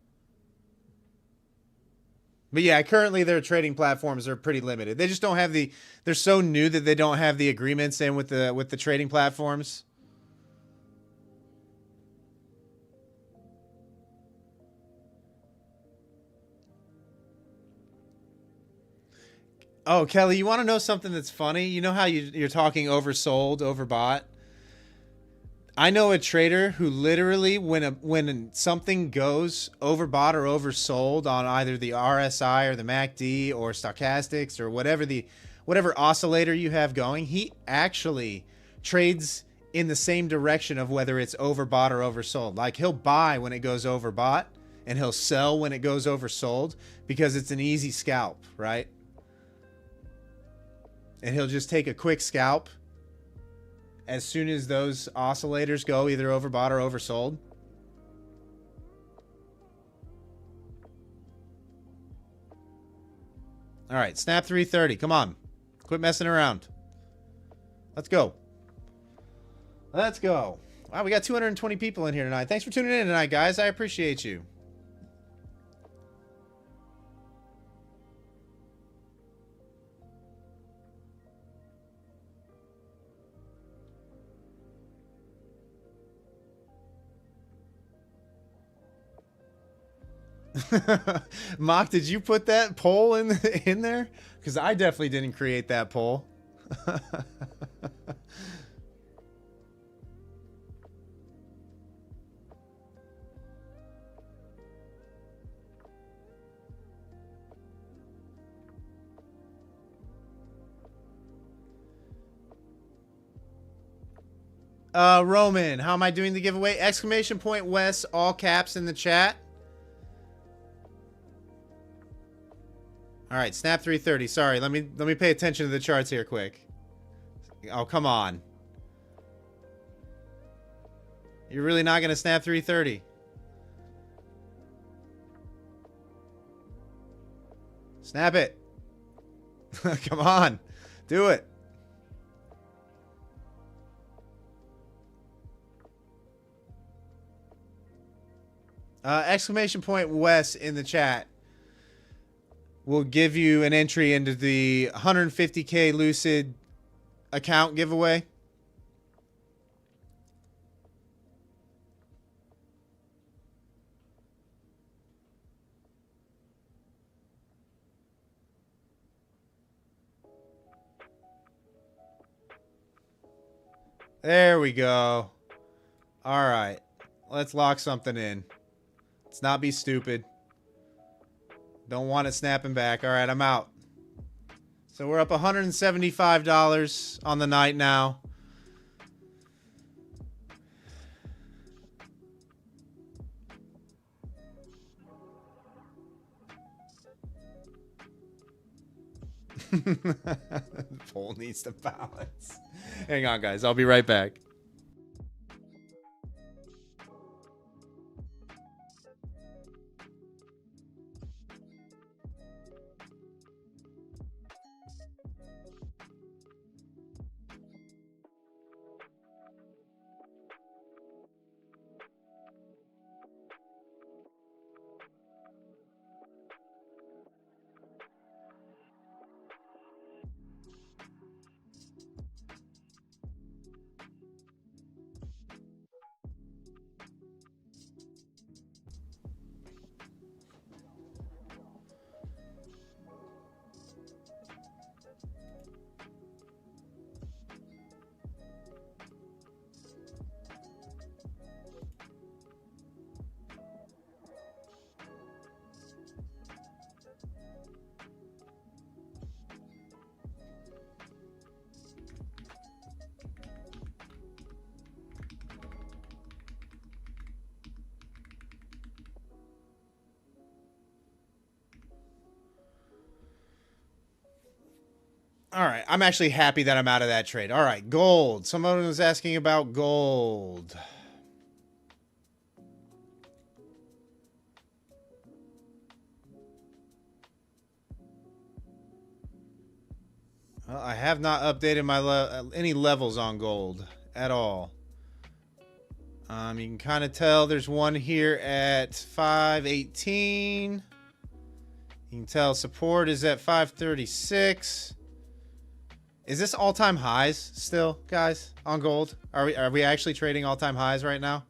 But yeah, currently their trading platforms are pretty limited. They just don't have the. They're so new that they don't have the agreements in with the trading platforms. Oh, Kelly, you want to know something that's funny? You know how you're talking oversold, overbought? I know a trader who literally, when something goes overbought or oversold on either the RSI or the MACD or stochastics or whatever oscillator you have going, he actually trades in the same direction of whether it's overbought or oversold. Like he'll buy when it goes overbought and he'll sell when it goes oversold because it's an easy scalp, right? And he'll just take a quick scalp as soon as those oscillators go either overbought or oversold. All right, snap 330. Come on. Quit messing around. Let's go. Let's go. Wow, we got 220 people in here tonight. Thanks for tuning in tonight, guys. I appreciate you. Mock, did you put that poll in there? Because I definitely didn't create that poll. Roman, how am I doing the giveaway? Exclamation point Wes, all caps in the chat. All right, snap 330. Sorry, let me pay attention to the charts here quick. Oh, come on. You're really not going to snap 330? Snap it. Come on. Do it. Exclamation point Wes in the chat will give you an entry into the 150K Lucid account giveaway. There we go. All right. Let's lock something in. Let's not be stupid. Don't want it snapping back. All right, I'm out. So we're up $175 on the night now. The poll needs to balance. Hang on, guys. I'll be right back. All right, I'm actually happy that I'm out of that trade. All right, gold. Someone was asking about gold. Well, I have not updated my any levels on gold at all. You can kind of tell there's one here at 518. You can tell support is at 536. Is this all-time highs still, guys, on gold? Are we actually trading all-time highs right now?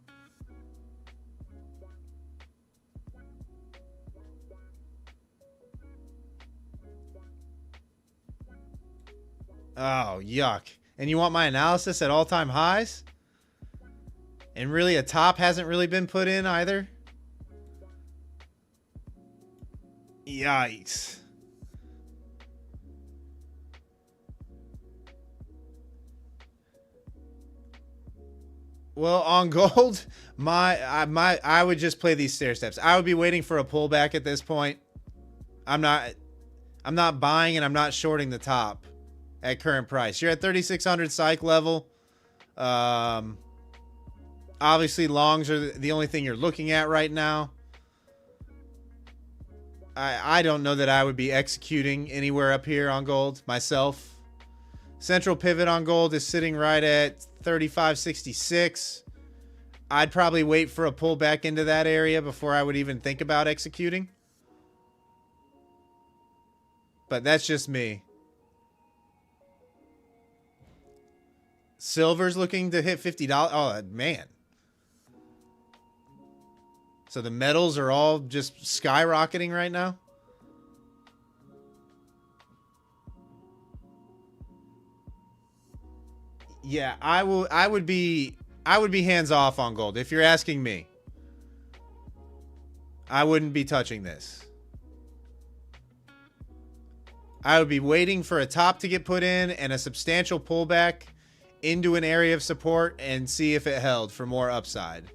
Oh, yuck. And you want my analysis at all-time highs? And really a top hasn't really been put in either? Yikes. Well, on gold, I would just play these stair steps. I would be waiting for a pullback at this point. I'm not buying and I'm not shorting the top at current price. You're at 3600 psych level. Obviously longs are the only thing you're looking at right now. I don't know that I would be executing anywhere up here on gold myself. Central pivot on gold is sitting right at 35.66. I'd probably wait for a pullback into that area before I would even think about executing. But that's just me. Silver's looking to hit $50. Oh, man. So the metals are all just skyrocketing right now? Yeah, I would be hands off on gold if you're asking me. I wouldn't be touching this. I would be waiting for a top to get put in and a substantial pullback into an area of support and see if it held for more upside.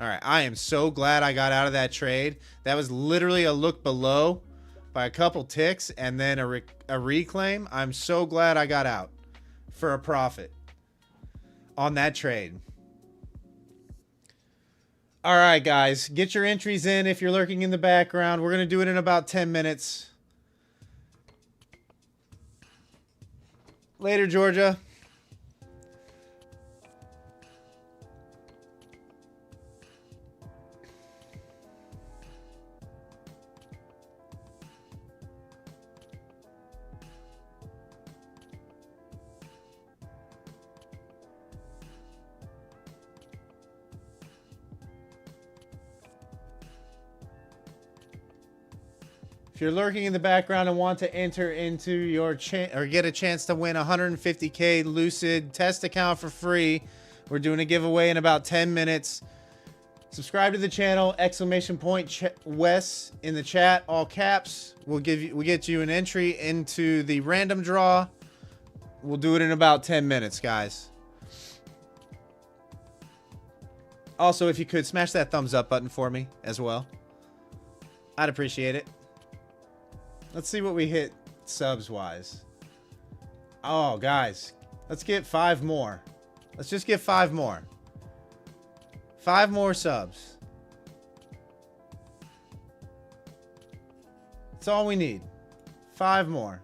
All right, I am so glad I got out of that trade. That was literally a look below by a couple ticks and then a reclaim. I'm so glad I got out for a profit on that trade. All right, guys, get your entries in if you're lurking in the background. We're going to do it in about 10 minutes. Later, Georgia. If you're lurking in the background and want to enter into your or get a chance to win 150K Lucid test account for free, we're doing a giveaway in about 10 minutes. Subscribe to the channel, !Wes in the chat, all caps. We'll get you an entry into the random draw. We'll do it in about 10 minutes, guys. Also, if you could smash that thumbs up button for me as well. I'd appreciate it. Let's see what we hit subs wise. Oh, guys, let's get 5 more. Let's just get 5 more. 5 more subs. That's all we need. 5 more.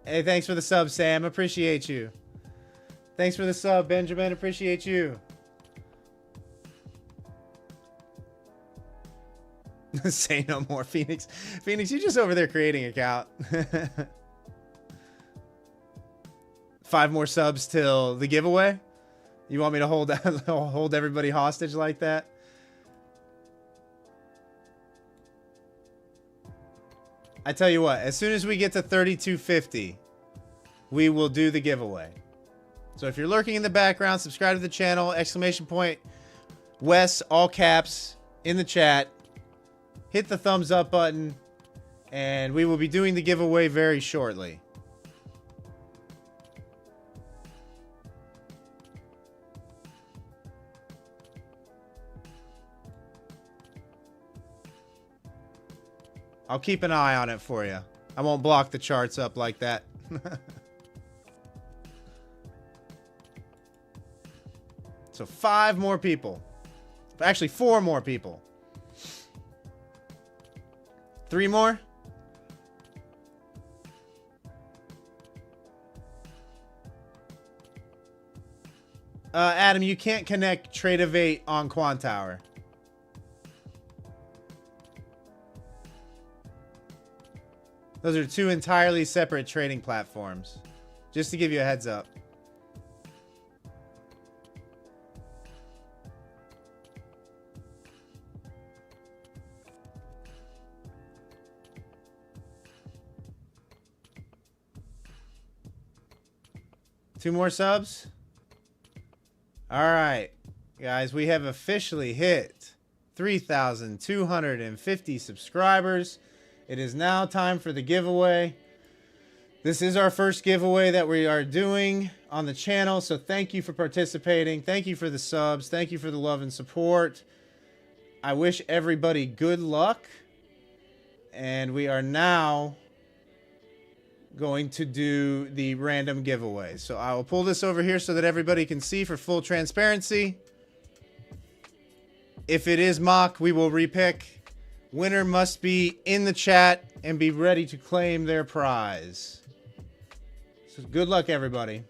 Hey, thanks for the sub, Sam. Appreciate you. Thanks for the sub, Benjamin. Appreciate you. Say no more, Phoenix. Phoenix, you're just over there creating an account. 5 more subs till the giveaway? You want me to hold everybody hostage like that? I tell you what, as soon as we get to 3250, we will do the giveaway. So if you're lurking in the background, subscribe to the channel, !Wes, all caps, in the chat. Hit the thumbs up button, and we will be doing the giveaway very shortly. I'll keep an eye on it for you. I won't block the charts up like that. So 5 more people. Actually, 4 more people. 3 more? Adam, you can't connect Trade of 8 on Quantower. Those are 2 entirely separate trading platforms. Just to give you a heads up. Two more subs? Alright. Guys, we have officially hit 3,250 subscribers. It is now time for the giveaway. This is our first giveaway that we are doing on the channel, so thank you for participating. Thank you for the subs. Thank you for the love and support. I wish everybody good luck. And we are now going to do the random giveaway. So I will pull this over here so that everybody can see for full transparency. If it is mock, we will repick. Winner must be in the chat and be ready to claim their prize. So good luck, everybody.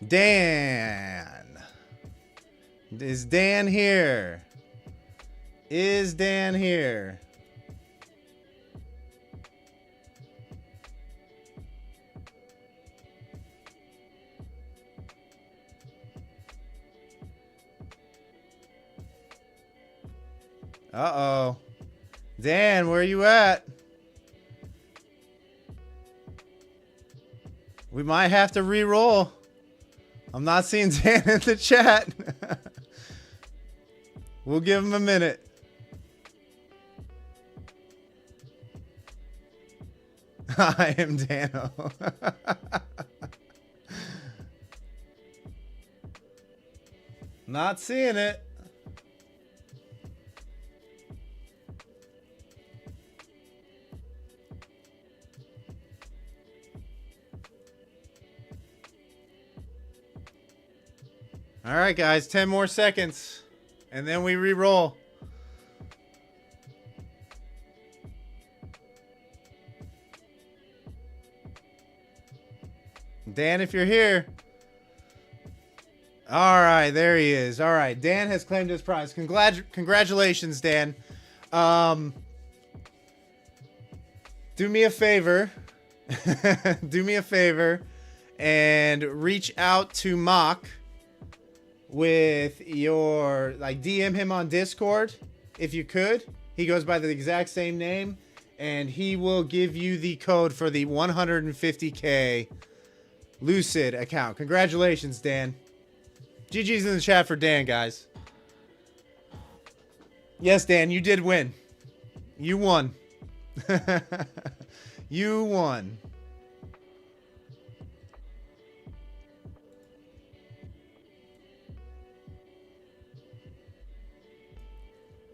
Dan. Is Dan here? Is Dan here? Uh-oh. Dan, where are you at? We might have to re-roll. I'm not seeing Dan in the chat. We'll give him a minute. I am Dano. Not seeing it. All right, guys, 10 more seconds, and then we re-roll. Dan, if you're here. All right, there he is. All right, Dan has claimed his prize. Congratulations, Dan. Do me a favor. Do me a favor and reach out to Mock with your, like, DM him on Discord if you could. He goes by the exact same name, and he will give you the code for the 150K Lucid account. Congratulations, Dan. GG's in the chat for Dan, guys. Yes, Dan, you did win. You won. You won.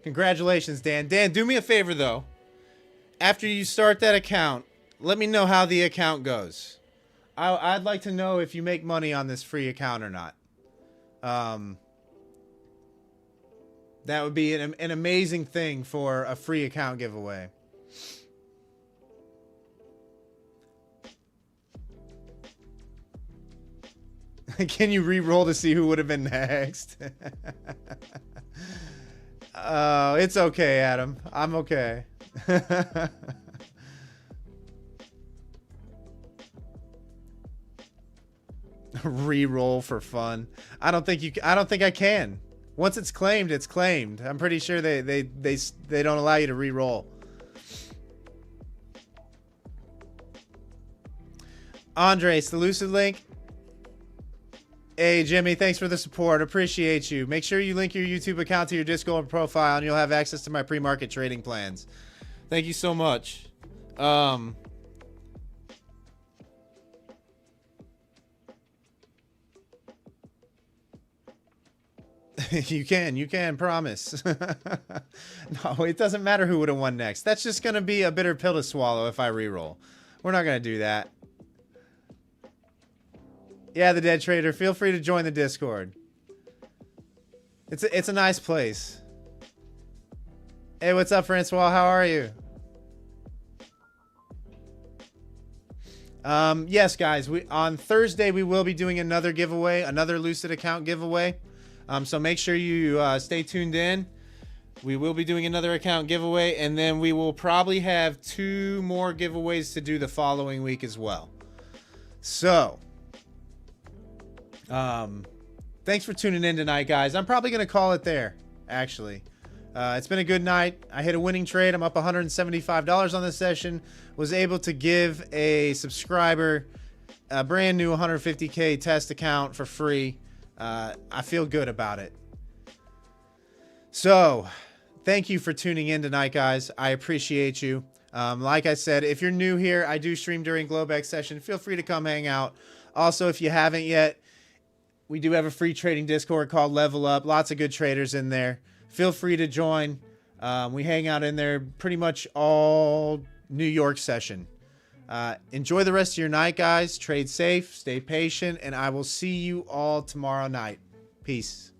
Congratulations, Dan. Dan, do me a favor, though. After you start that account, let me know how the account goes. I'd like to know if you make money on this free account or not. That would be an amazing thing for a free account giveaway. Can you re-roll to see who would have been next? It's okay, Adam. I'm okay. Re-roll for fun. I don't think I can. Once it's claimed, it's claimed. I'm pretty sure they don't allow you to re-roll. Andres, the Lucid link. Hey, Jimmy, thanks for the support. Appreciate you. Make sure you link your YouTube account to your Discord profile, and you'll have access to my pre-market trading plans. Thank you so much. You can, promise. No, it doesn't matter who would have won next. That's just going to be a bitter pill to swallow if I reroll. We're not going to do that. Yeah, the Dead Trader, feel free to join the Discord. It's a nice place. Hey, what's up, Francois? How are you? Yes, guys. On Thursday we will be doing another giveaway, another Lucid account giveaway. So make sure you stay tuned in. We will be doing another account giveaway, and then we will probably have 2 more giveaways to do the following week as well. So, thanks for tuning in tonight, guys. I'm probably going to call it there, actually. It's been a good night. I hit a winning trade. I'm up $175 on this session. Was able to give a subscriber a brand new 150K test account for free. I feel good about it. So, thank you for tuning in tonight, guys. I appreciate you. Like I said, if you're new here, I do stream during globex session. Feel free to come hang out. Also, if you haven't yet, we do have a free trading Discord called Level Up. Lots of good traders in there. Feel free to join. We hang out in there pretty much all New York session. Enjoy the rest of your night, guys. Trade safe, stay patient, and I will see you all tomorrow night. Peace.